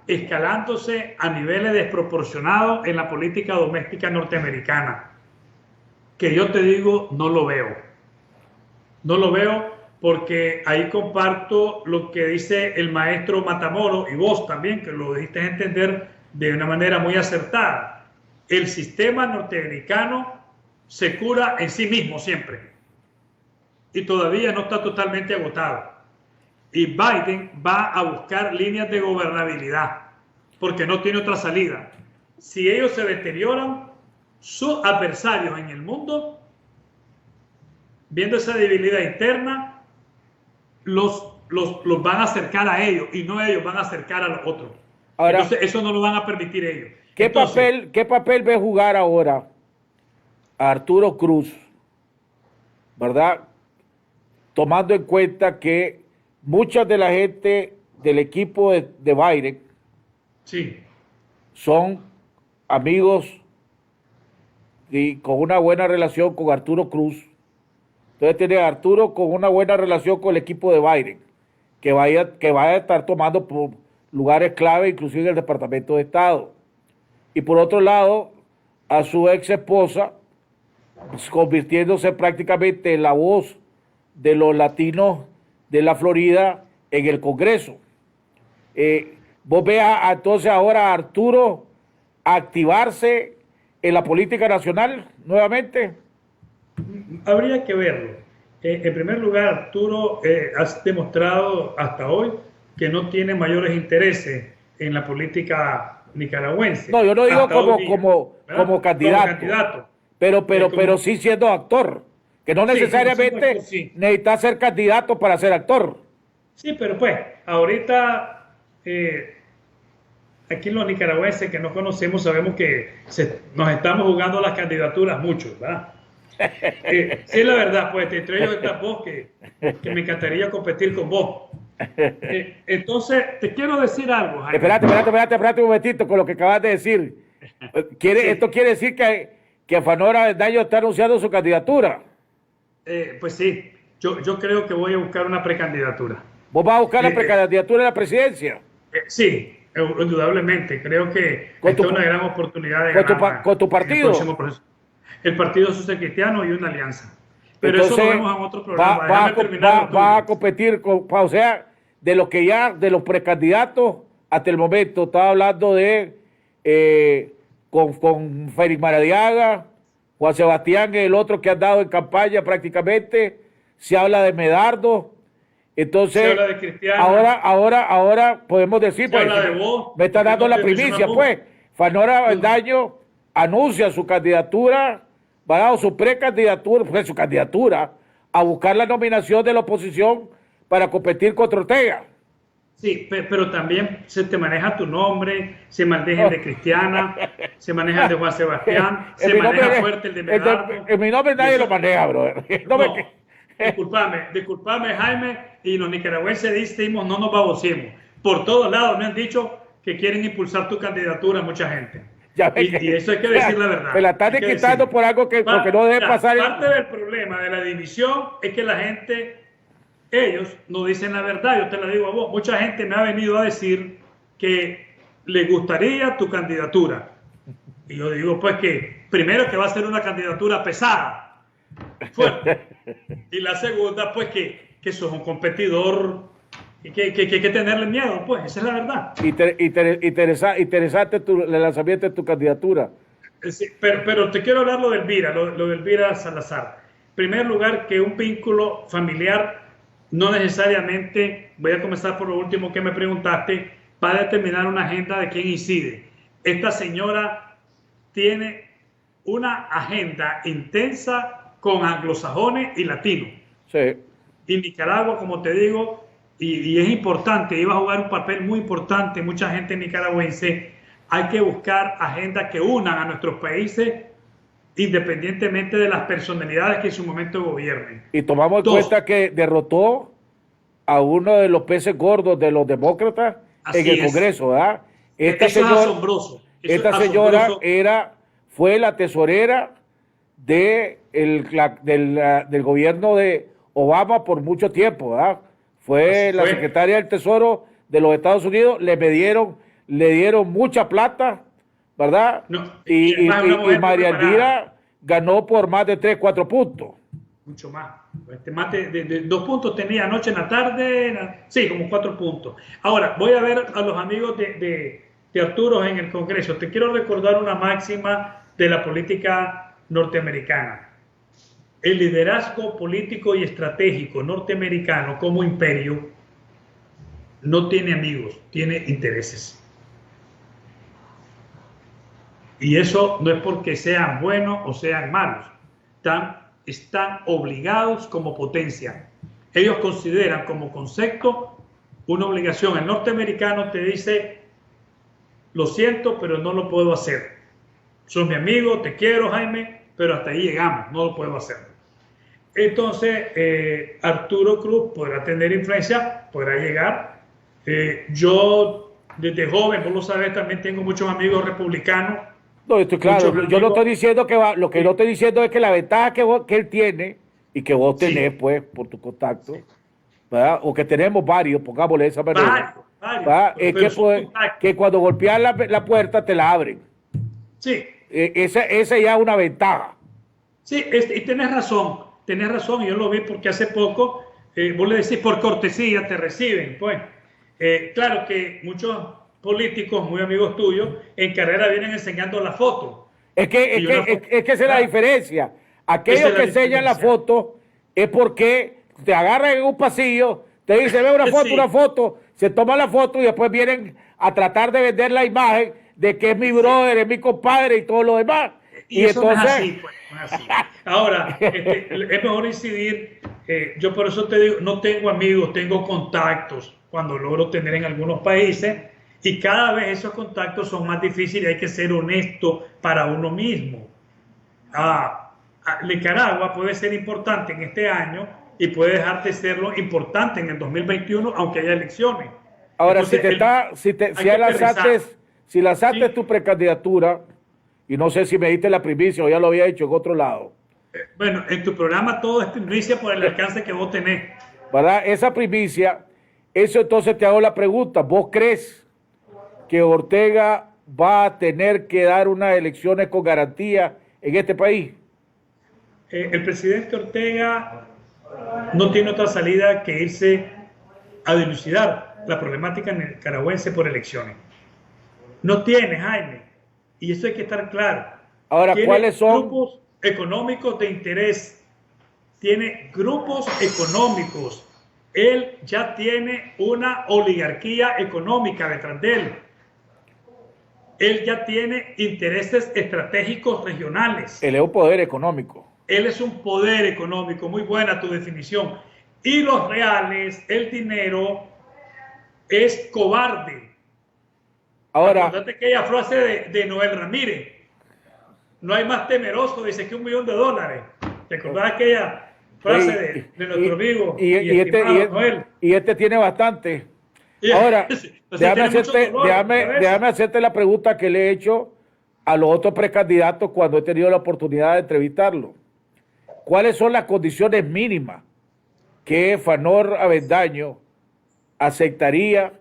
escalándose a niveles desproporcionados en la política doméstica norteamericana, que yo te digo, no lo veo. No lo veo porque ahí comparto lo que dice el maestro Matamoros y vos también, que lo diste a entender de una manera muy acertada. El sistema norteamericano se cura en sí mismo siempre y todavía no está totalmente agotado. Y Biden va a buscar líneas de gobernabilidad porque no tiene otra salida. Si ellos se deterioran, sus adversarios en el mundo, viendo esa debilidad interna, los van a acercar a ellos y no ellos van a acercar a los otros. Ahora, entonces eso no lo van a permitir ellos. ¿Qué papel ve jugar ahora a Arturo Cruz, verdad? Tomando en cuenta que mucha de la gente del equipo de Biden sí, son amigos y con una buena relación con Arturo Cruz. Entonces tiene a Arturo con una buena relación con el equipo de Biden, que vaya a estar tomando lugares clave, inclusive en el Departamento de Estado. Y por otro lado, a su ex esposa, convirtiéndose prácticamente en la voz de los latinos de la Florida en el Congreso. Vos ves entonces ahora a Arturo activarse en la política nacional nuevamente. Habría que verlo. En primer lugar, Arturo ha demostrado hasta hoy que no tiene mayores intereses en la política nicaragüense. No, yo no digo como candidato, pero sí siendo actor, que no necesariamente necesita ser candidato para ser actor. Sí, pero pues, ahorita aquí los nicaragüenses que no conocemos sabemos que nos estamos jugando las candidaturas muchos, ¿verdad? Sí, es la verdad, pues entre ellos estás vos, que me encantaría competir con vos. Entonces, te quiero decir algo, Jaime. Espérate un momentito con lo que acabas de decir. Esto quiere decir que Fanora Avendaño está anunciando su candidatura. Pues sí, yo creo que voy a buscar una precandidatura. ¿Vos vas a buscar la precandidatura de la presidencia? Sí, indudablemente. Creo que esta es una gran oportunidad de ganar. ¿Con tu partido? El Partido Social Cristiano y una alianza. Pero entonces, eso lo vemos en otro programa. Va a competir o sea, de los precandidatos hasta el momento. Estaba hablando de con Félix Maradiaga, Juan Sebastián, el otro que ha dado en campaña prácticamente. Se habla de Medardo. Entonces, se habla de Cristiana. ahora podemos decir, se habla de vos, me está dando la primicia, pues. Fanora Avendaño anuncia su candidatura, va a dar su precandidatura, pues su candidatura, a buscar la nominación de la oposición para competir contra Ortega. Sí, pero también se te maneja tu nombre, se maneja el de Cristiana, se maneja el de Juan Sebastián, se maneja fuerte el de Medardo. En mi nombre nadie lo maneja, brother. Disculpame, Jaime, y los nicaragüenses decimos no nos babosemos. Por todos lados me han dicho que quieren impulsar tu candidatura mucha gente. Y eso hay que decir la verdad. Me la están quitando por algo porque no debe pasar. Parte del problema de la división es que la gente, ellos no dicen la verdad. Yo te la digo a vos. Mucha gente me ha venido a decir que le gustaría tu candidatura. Y yo digo, pues que primero que va a ser una candidatura pesada, fuerte. Y la segunda, pues que sos un competidor y que hay que tenerle miedo, pues, esa es la verdad. Interesante el lanzamiento de tu candidatura. Sí, pero te quiero hablar lo de Elvira Salazar. En primer lugar, que un vínculo familiar no necesariamente, voy a comenzar por lo último que me preguntaste, va a determinar una agenda de quién incide. Esta señora tiene una agenda intensa con anglosajones y latinos. Sí. Y Nicaragua, como te digo, y es importante, iba a jugar un papel muy importante, mucha gente nicaragüense, hay que buscar agendas que unan a nuestros países independientemente de las personalidades que en su momento gobiernen. Y tomamos en cuenta que derrotó a uno de los peces gordos de los demócratas en el Congreso, ¿verdad? Eso es asombroso. Esta señora fue la tesorera del gobierno de Obama por mucho tiempo, ¿verdad? Fue la secretaria del Tesoro de los Estados Unidos, le dieron mucha plata, ¿verdad? No, y María Elvira ganó por más de 3-4 puntos. Mucho más. Más de 2 puntos tenía anoche en la tarde, sí, como 4 puntos. Ahora, voy a ver a los amigos de Arturo en el Congreso. Te quiero recordar una máxima de la política norteamericana. El liderazgo político y estratégico norteamericano como imperio no tiene amigos, tiene intereses. Y eso no es porque sean buenos o sean malos. Están obligados como potencia. Ellos consideran como concepto una obligación. El norteamericano te dice, lo siento, pero no lo puedo hacer. Sos mi amigo, te quiero, Jaime, pero hasta ahí llegamos, no lo puedo hacer. Entonces, Arturo Cruz podrá tener influencia, podrá llegar. Yo, desde joven, vos lo sabés, también tengo muchos amigos republicanos. No, estoy claro. Yo no estoy diciendo que va, lo que no estoy diciendo es que la ventaja que él tiene y que vos tenés, pues, por tu contacto, ¿verdad? O que tenemos varios, pongámosle esa manera. Varios. Es que cuando golpeas la puerta te la abren. Sí. Esa ya es una ventaja. Sí, y tenés razón, y yo lo vi porque hace poco, vos le decís por cortesía, te reciben, pues. Claro que muchos políticos, muy amigos tuyos, en carrera vienen enseñando la foto. Es que esa es la diferencia. Aquellos que enseñan la foto es porque te agarran en un pasillo, te dicen, ve una foto, se toma la foto y después vienen a tratar de vender la imagen de que es mi brother, es mi compadre y todo lo demás. Y eso entonces... no es así, pues, no es así. Ahora, es mejor incidir, yo por eso te digo, no tengo amigos, tengo contactos, cuando logro tener en algunos países, y cada vez esos contactos son más difíciles, hay que ser honesto para uno mismo. Nicaragua puede ser importante en este año y puede dejar de serlo importante en el 2021, aunque haya elecciones. Ahora, entonces, si lanzaste tu precandidatura, y no sé si me diste la primicia o ya lo había hecho en otro lado. Bueno, en tu programa todo es primicia por el alcance que vos tenés. ¿Verdad? Esa primicia, eso entonces te hago la pregunta, ¿vos crees que Ortega va a tener que dar unas elecciones con garantía en este país? El presidente Ortega no tiene otra salida que irse a dilucidar la problemática nicaragüense por elecciones. No tiene, Jaime, y eso hay que estar claro. Ahora, tiene ¿cuáles son? Grupos económicos de interés, tiene grupos económicos. Él ya tiene una oligarquía económica detrás de él. Él ya tiene intereses estratégicos regionales. Él es un poder económico. Él es un poder económico, muy buena tu definición. Y los reales, el dinero, es cobarde. Ahora, acuérdate aquella frase de Noel Ramírez. No hay más temeroso, dice, que $1.000.000. ¿Te acordás aquella frase de nuestro amigo Noel? Y este tiene bastante. Ahora, déjame hacerte la pregunta que le he hecho a los otros precandidatos cuando he tenido la oportunidad de entrevistarlo. ¿Cuáles son las condiciones mínimas que Fanor Avendaño aceptaría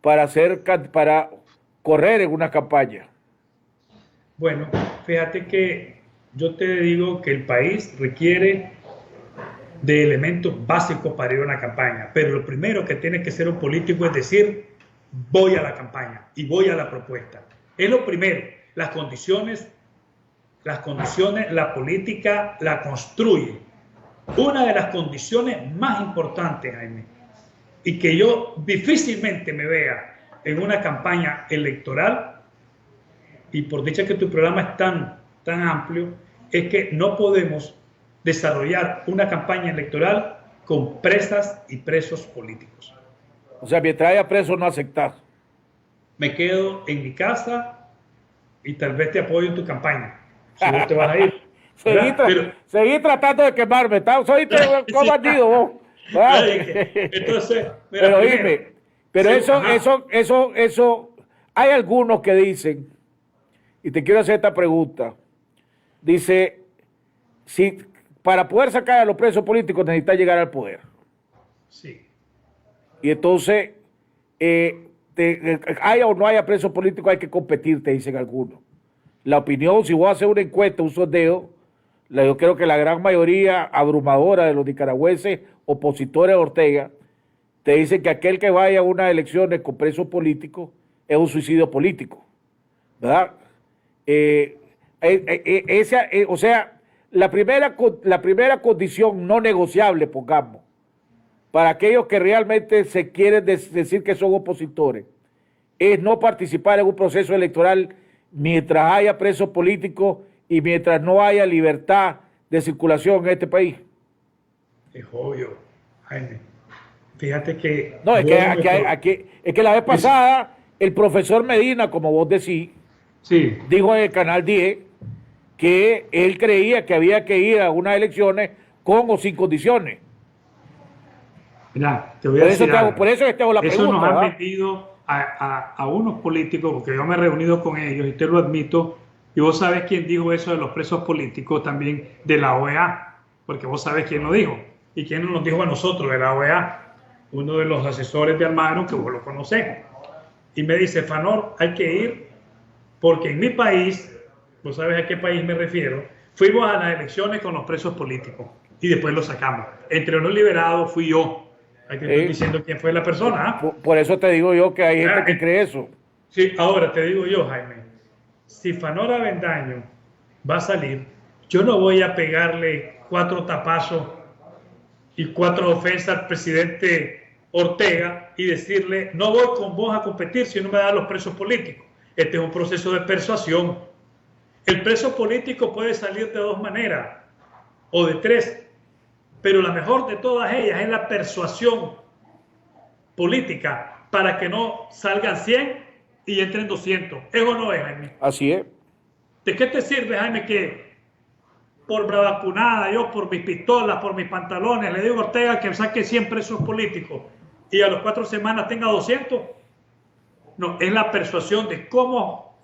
para correr en una campaña? Bueno, fíjate que yo te digo que el país requiere de elementos básicos para ir a una campaña, pero lo primero que tiene que ser un político es decir, voy a la campaña y voy a la propuesta. Es lo primero. Las condiciones la política la construye. una de las condiciones más importantes, Jaime, y que yo difícilmente me vea en una campaña electoral, y por dicha que tu programa es tan amplio, es que no podemos desarrollar una campaña electoral con presas y presos políticos. O sea, mientras haya presos no aceptas. Me quedo en mi casa y tal vez te apoyo en tu campaña. Si vos te vas a ir. Seguí tratando de quemarme. Soy bandido vos. Entonces, pero dime, eso, hay algunos que dicen, y te quiero hacer esta pregunta, dice, si para poder sacar a los presos políticos necesitas llegar al poder. Sí. Y entonces, haya o no haya presos políticos, hay que competir, te dicen algunos. La opinión, si vos haces una encuesta, un sondeo, yo creo que la gran mayoría abrumadora de los nicaragüenses opositores a Ortega te dicen que aquel que vaya a unas elecciones con presos políticos es un suicidio político, ¿verdad? O sea, la primera condición no negociable, pongamos, para aquellos que realmente se quieren decir que son opositores, es no participar en un proceso electoral mientras haya presos políticos y mientras no haya libertad de circulación en este país. Es obvio, Jaime. Fíjate que... No, es que la vez pasada el profesor Medina, como vos decís, sí, dijo en el Canal 10 que él creía que había que ir a unas elecciones con o sin condiciones. Mira, te voy a decir algo. Por eso es que te hago la pregunta. Eso nos ha metido a unos políticos, porque yo me he reunido con ellos y te lo admito, y vos sabes quién dijo eso de los presos políticos también de la OEA, porque vos sabes quién lo dijo y quién nos dijo a nosotros de la OEA, uno de los asesores de Almagro, que vos lo conocés, y me dice, Fanor, hay que ir porque en mi país, vos sabes a qué país me refiero, fuimos a las elecciones con los presos políticos y después los sacamos. Entre los liberados fui yo. Ahí te estoy diciendo quién fue la persona. Por eso te digo yo que hay gente que cree eso. Sí, ahora te digo yo, Jaime, si Fanor Avendaño va a salir, yo no voy a pegarle 4 tapazos y 4 ofensas al presidente Ortega y decirle, no voy con vos a competir si no me dan los presos políticos. Este es un proceso de persuasión. El preso político puede salir de 2 maneras o de 3, pero la mejor de todas ellas es la persuasión política para que no salgan 100 y entren 200. ¿Eso no es, Jaime? Así es. ¿De qué te sirve, Jaime, que por bravacunada, yo por mis pistolas, por mis pantalones, le digo a Ortega que saque 100 presos políticos y a las 4 semanas tenga 200? No, es la persuasión de cómo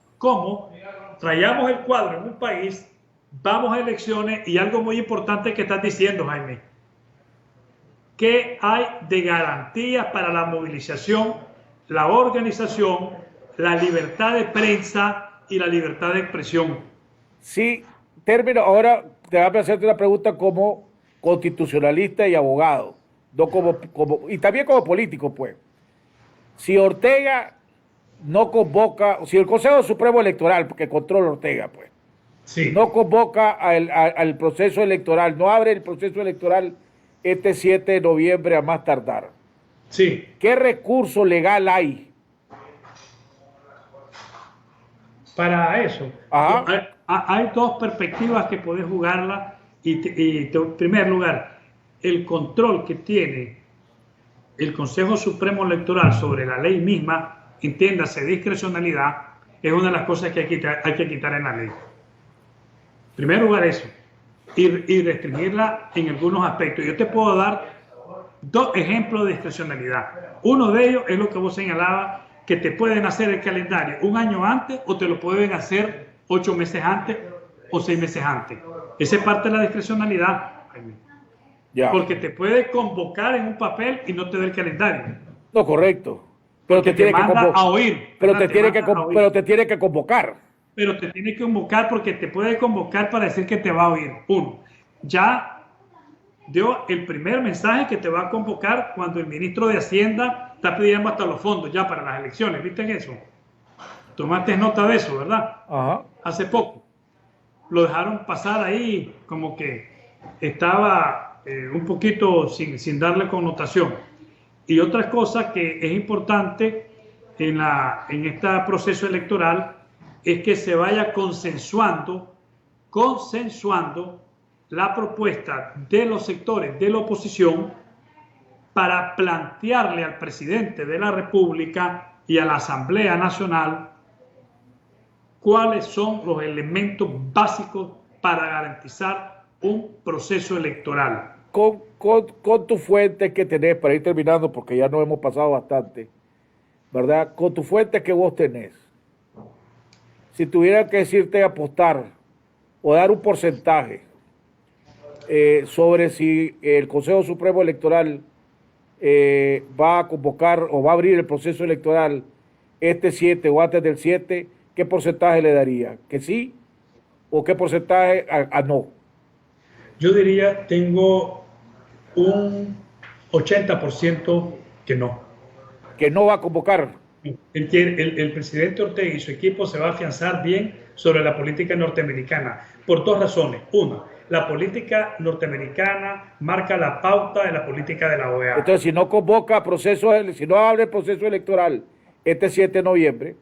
traíamos el cuadro en un país, vamos a elecciones y algo muy importante que estás diciendo, Jaime. ¿Qué hay de garantías para la movilización, la organización, la libertad de prensa y la libertad de expresión? Sí, término, ahora te voy a hacerte una pregunta como constitucionalista y abogado, no y también como político, pues. Si Ortega no convoca, si el Consejo Supremo Electoral, que controla Ortega, pues, sí, no convoca al proceso electoral, no abre el proceso electoral este 7 de noviembre a más tardar. Sí. ¿Qué recurso legal hay para eso? Hay 2 perspectivas que podés jugarla y en primer lugar, el control que tiene el Consejo Supremo Electoral sobre la ley misma, entiéndase discrecionalidad, es una de las cosas que hay que quitar en la ley. En primer lugar eso, y restringirla en algunos aspectos. Yo te puedo dar 2 ejemplos de discrecionalidad. Uno de ellos es lo que vos señalabas, que te pueden hacer el calendario 1 año antes o te lo pueden hacer 8 meses antes o 6 meses antes. Esa es parte de la discrecionalidad, ya. Porque te puede convocar en un papel y no te da el calendario. No, correcto. Pero te tiene que convocar. A oír. Pero te tiene que convocar. Pero te tiene que convocar porque te puede convocar para decir que te va a oír. 1. Ya dio el primer mensaje que te va a convocar cuando el ministro de Hacienda está pidiendo hasta los fondos ya para las elecciones. ¿Viste eso? Tomaste nota de eso, ¿verdad? Ajá. Hace poco. Lo dejaron pasar ahí como que estaba un poquito sin darle connotación. Y otra cosa que es importante en este proceso electoral es que se vaya consensuando la propuesta de los sectores de la oposición para plantearle al presidente de la República y a la Asamblea Nacional cuáles son los elementos básicos para garantizar un proceso electoral. Con tu fuente que tenés, para ir terminando, porque ya nos hemos pasado bastante, ¿verdad? Con tu fuente que vos tenés, si tuviera que decirte apostar o dar un porcentaje sobre si el Consejo Supremo Electoral va a convocar o va a abrir el proceso electoral este 7 o antes del 7, ¿qué porcentaje le daría? ¿Que sí o qué porcentaje a no? Yo diría, tengo un 80% que no. ¿Que no va a convocar? El presidente Ortega y su equipo se va a afianzar bien sobre la política norteamericana por dos razones. Una, la política norteamericana marca la pauta de la política de la OEA. Entonces, si no convoca si no abre el proceso electoral este 7 de noviembre,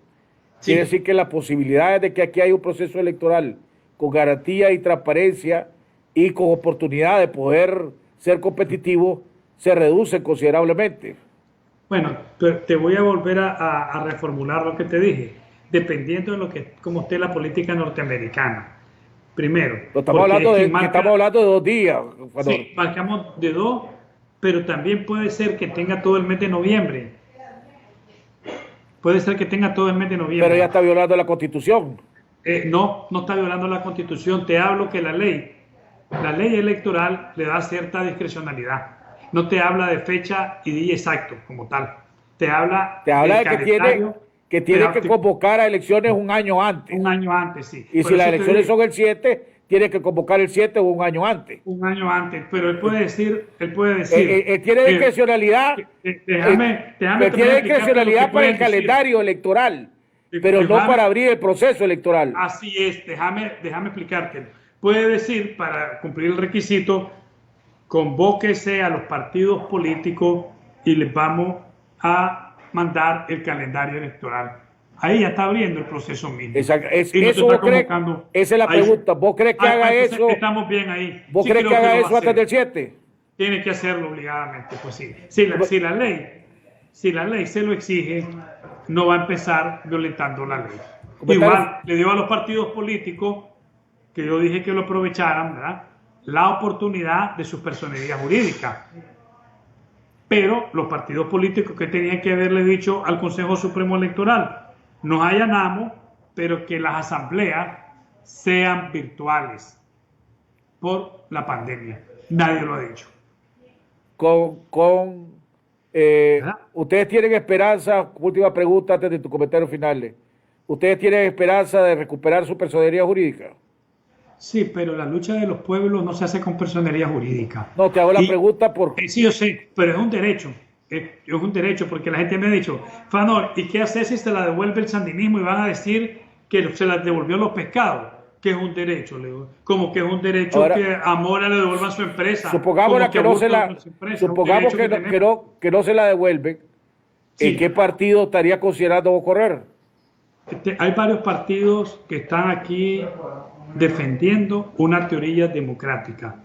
sí, quiere decir que las posibilidades de que aquí haya un proceso electoral con garantía y transparencia y con oportunidad de poder ser competitivo se reducen considerablemente. Bueno, te voy a volver a reformular lo que te dije, dependiendo de cómo esté la política norteamericana. Primero, estamos hablando de 2 días. Sí, marcamos de 2, pero también puede ser que tenga todo el mes de noviembre. Puede ser que tenga todo el mes de noviembre. Pero ya está violando la Constitución. No está violando la Constitución. Te hablo que la ley electoral le da cierta discrecionalidad. No te habla de fecha y día exacto como tal. Te habla de que tiene que convocar a elecciones un año antes. Un año antes, sí. Y si las elecciones son el 7, tiene que convocar el 7 o un año antes. Un año antes, pero él puede decir... tiene discrecionalidad. Tiene discrecionalidad para el calendario electoral, pero no para abrir el proceso electoral. Así es, déjame explicarte. Puede decir, para cumplir el requisito, convóquese a los partidos políticos y les vamos a mandar el calendario electoral. Ahí ya está abriendo el proceso mismo. Exacto. Esa es la pregunta. ¿Vos crees que haga eso? Estamos bien ahí. ¿Vos crees que haga eso antes del 7? Tiene que hacerlo obligadamente, pues sí. Si la ley se lo exige, no va a empezar violentando la ley. Igual le dio a los partidos políticos, que yo dije que lo aprovecharan, ¿verdad?, la oportunidad de su personería jurídica. Pero los partidos políticos que tenían que haberle dicho al Consejo Supremo Electoral, nos allanamos, pero que las asambleas sean virtuales por la pandemia. Nadie lo ha dicho. Ustedes tienen esperanza, última pregunta antes de tu comentario final. ¿Ustedes tienen esperanza de recuperar su personería jurídica? Sí, pero la lucha de los pueblos no se hace con personería jurídica. No, te hago la pregunta porque... Sí, yo sé, pero es un derecho. Es un derecho, porque la gente me ha dicho, Fanor, ¿y qué haces si se la devuelve el sandinismo y van a decir que se la devolvió los pescados? Que es un derecho, le digo. Como que es un derecho. Ahora, que a Mora le devuelvan su empresa. Supongamos que no se la devuelven. Sí. ¿En qué partido estaría considerando correr? Hay varios partidos que están aquí defendiendo una teoría democrática.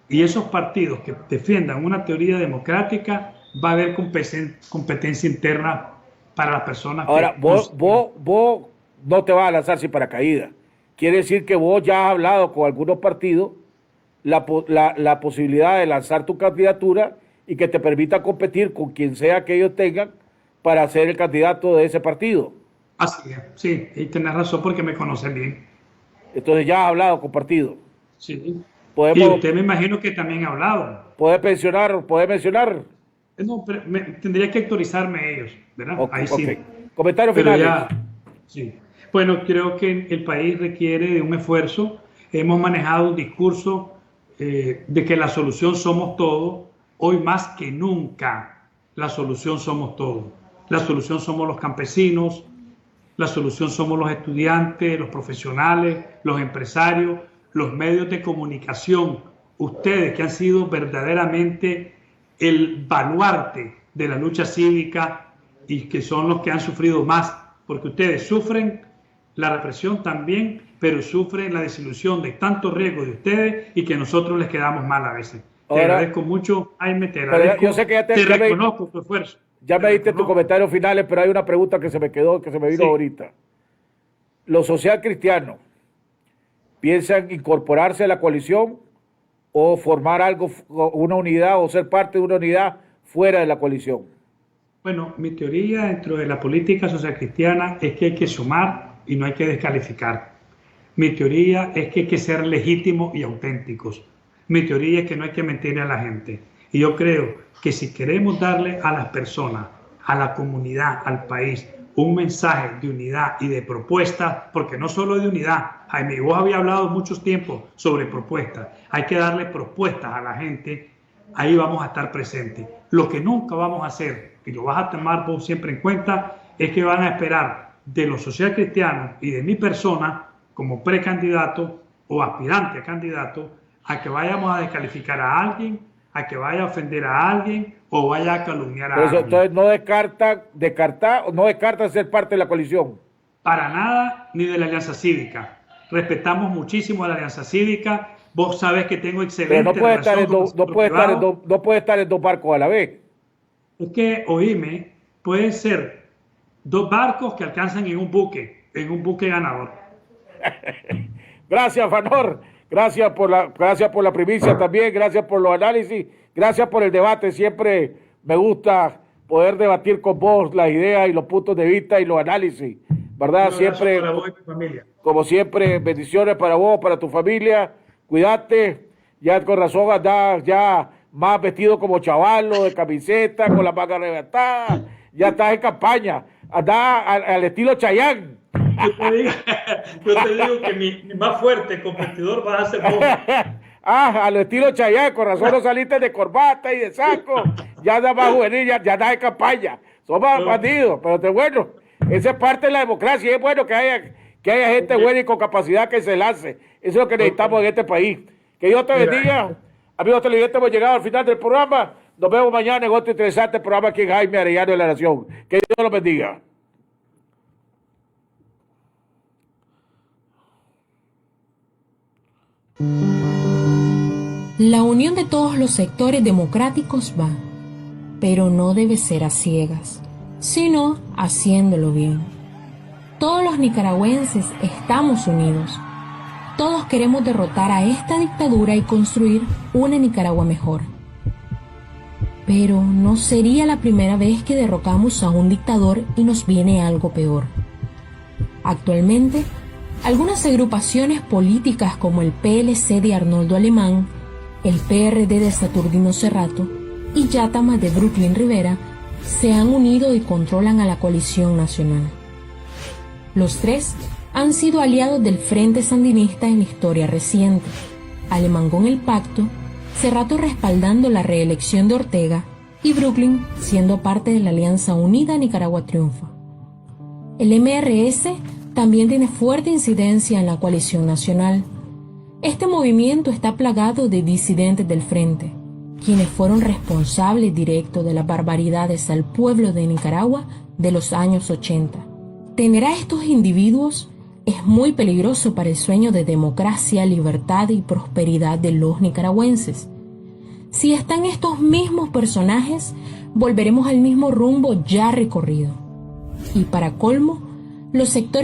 Y esos partidos que defiendan una teoría democrática, va a haber competencia interna para las personas. Ahora, vos no te vas a lanzar sin paracaídas. Quiere decir que vos ya has hablado con algunos partidos la posibilidad de lanzar tu candidatura y que te permita competir con quien sea que ellos tengan para ser el candidato de ese partido. Así es, sí, y tenés razón porque me conocen bien. Entonces ya has hablado con partidos. Sí. Y usted me imagino que también ha hablado. ¿Puede mencionar? No, pero tendría que actualizarme ellos, ¿verdad? Okay, ahí sí. Okay. Comentarios finales. Sí. Bueno, creo que el país requiere de un esfuerzo. Hemos manejado un discurso de que la solución somos todos. Hoy más que nunca, la solución somos todos. La solución somos los campesinos, la solución somos los estudiantes, los profesionales, los empresarios, los medios de comunicación, ustedes que han sido verdaderamente el baluarte de la lucha cívica y que son los que han sufrido más, porque ustedes sufren la represión también, pero sufren la desilusión de tanto riesgo de ustedes y que nosotros les quedamos mal a veces. Te agradezco mucho, Jaime, te agradezco. Yo sé que te reconozco tu esfuerzo. Ya me diste tus comentarios finales, pero hay una pregunta que se me quedó, que se me vino ahorita. ¿Los social cristianos piensan incorporarse a la coalición o formar algo, una unidad, o ser parte de una unidad fuera de la coalición? Bueno, mi teoría dentro de la política social cristiana es que hay que sumar y no hay que descalificar. Mi teoría es que hay que ser legítimos y auténticos. Mi teoría es que no hay que mentir a la gente. Y yo creo que si queremos darle a las personas, a la comunidad, al país, un mensaje de unidad y de propuestas, porque no solo de unidad, Jaime, vos habías hablado mucho tiempo sobre propuestas, hay que darle propuestas a la gente, ahí vamos a estar presentes. Lo que nunca vamos a hacer, y lo vas a tomar vos siempre en cuenta, es que van a esperar de los social cristianos y de mi persona, como precandidato o aspirante a candidato, a que vayamos a descalificar a alguien, a que vaya a ofender a alguien o vaya a calumniar a alguien. Entonces no descarta ser parte de la coalición. Para nada, ni de la Alianza Cívica. Respetamos muchísimo a la Alianza Cívica. Vos sabés que tengo excelente relación. Pero no puede estar en dos barcos a la vez. Es que, oíme, pueden ser dos barcos que alcanzan en un buque ganador. Gracias, Fanor. Gracias por la primicia también, gracias por los análisis, gracias por el debate. Siempre me gusta poder debatir con vos las ideas y los puntos de vista y los análisis, ¿verdad? Siempre, para vos y tu familia. Como siempre, bendiciones para vos, para tu familia. Cuídate, ya con razón andás ya más vestido como chavalo, de camiseta, con la manga reventada, ya estás en campaña, andás al estilo Chayanne. Yo te digo que mi más fuerte competidor va a ser vos. Al estilo Chayanne, con razón no saliste de corbata y de saco, ya andas más juvenil, ya andas en campaña. Somos bandidos, pero bueno, esa es parte de la democracia, y es bueno que haya gente buena y con capacidad que se lance. Eso es lo que necesitamos en este país. Que Dios te bendiga. Amigos televidentes, hemos llegado al final del programa. Nos vemos mañana en otro interesante programa aquí en Jaime Arellano de la Nación. Que Dios los bendiga. La unión de todos los sectores democráticos va, pero no debe ser a ciegas, sino haciéndolo bien. Todos los nicaragüenses estamos unidos. Todos queremos derrotar a esta dictadura y construir una Nicaragua mejor. Pero no sería la primera vez que derrocamos a un dictador y nos viene algo peor. Actualmente, algunas agrupaciones políticas como el PLC de Arnoldo Alemán, el PRD de Saturnino Cerrato y Yatama de Brooklyn Rivera se han unido y controlan a la coalición nacional. Los tres han sido aliados del Frente Sandinista en la historia reciente, Alemán con el pacto, Cerrato respaldando la reelección de Ortega y Brooklyn siendo parte de la Alianza Unida Nicaragua Triunfa. El MRS también tiene fuerte incidencia en la coalición nacional. Este movimiento está plagado de disidentes del Frente, quienes fueron responsables directos de las barbaridades al pueblo de Nicaragua de los años 80. Tener a estos individuos es muy peligroso para el sueño de democracia, libertad y prosperidad de los nicaragüenses. Si están estos mismos personajes, volveremos al mismo rumbo ya recorrido. Y para colmo, los sectores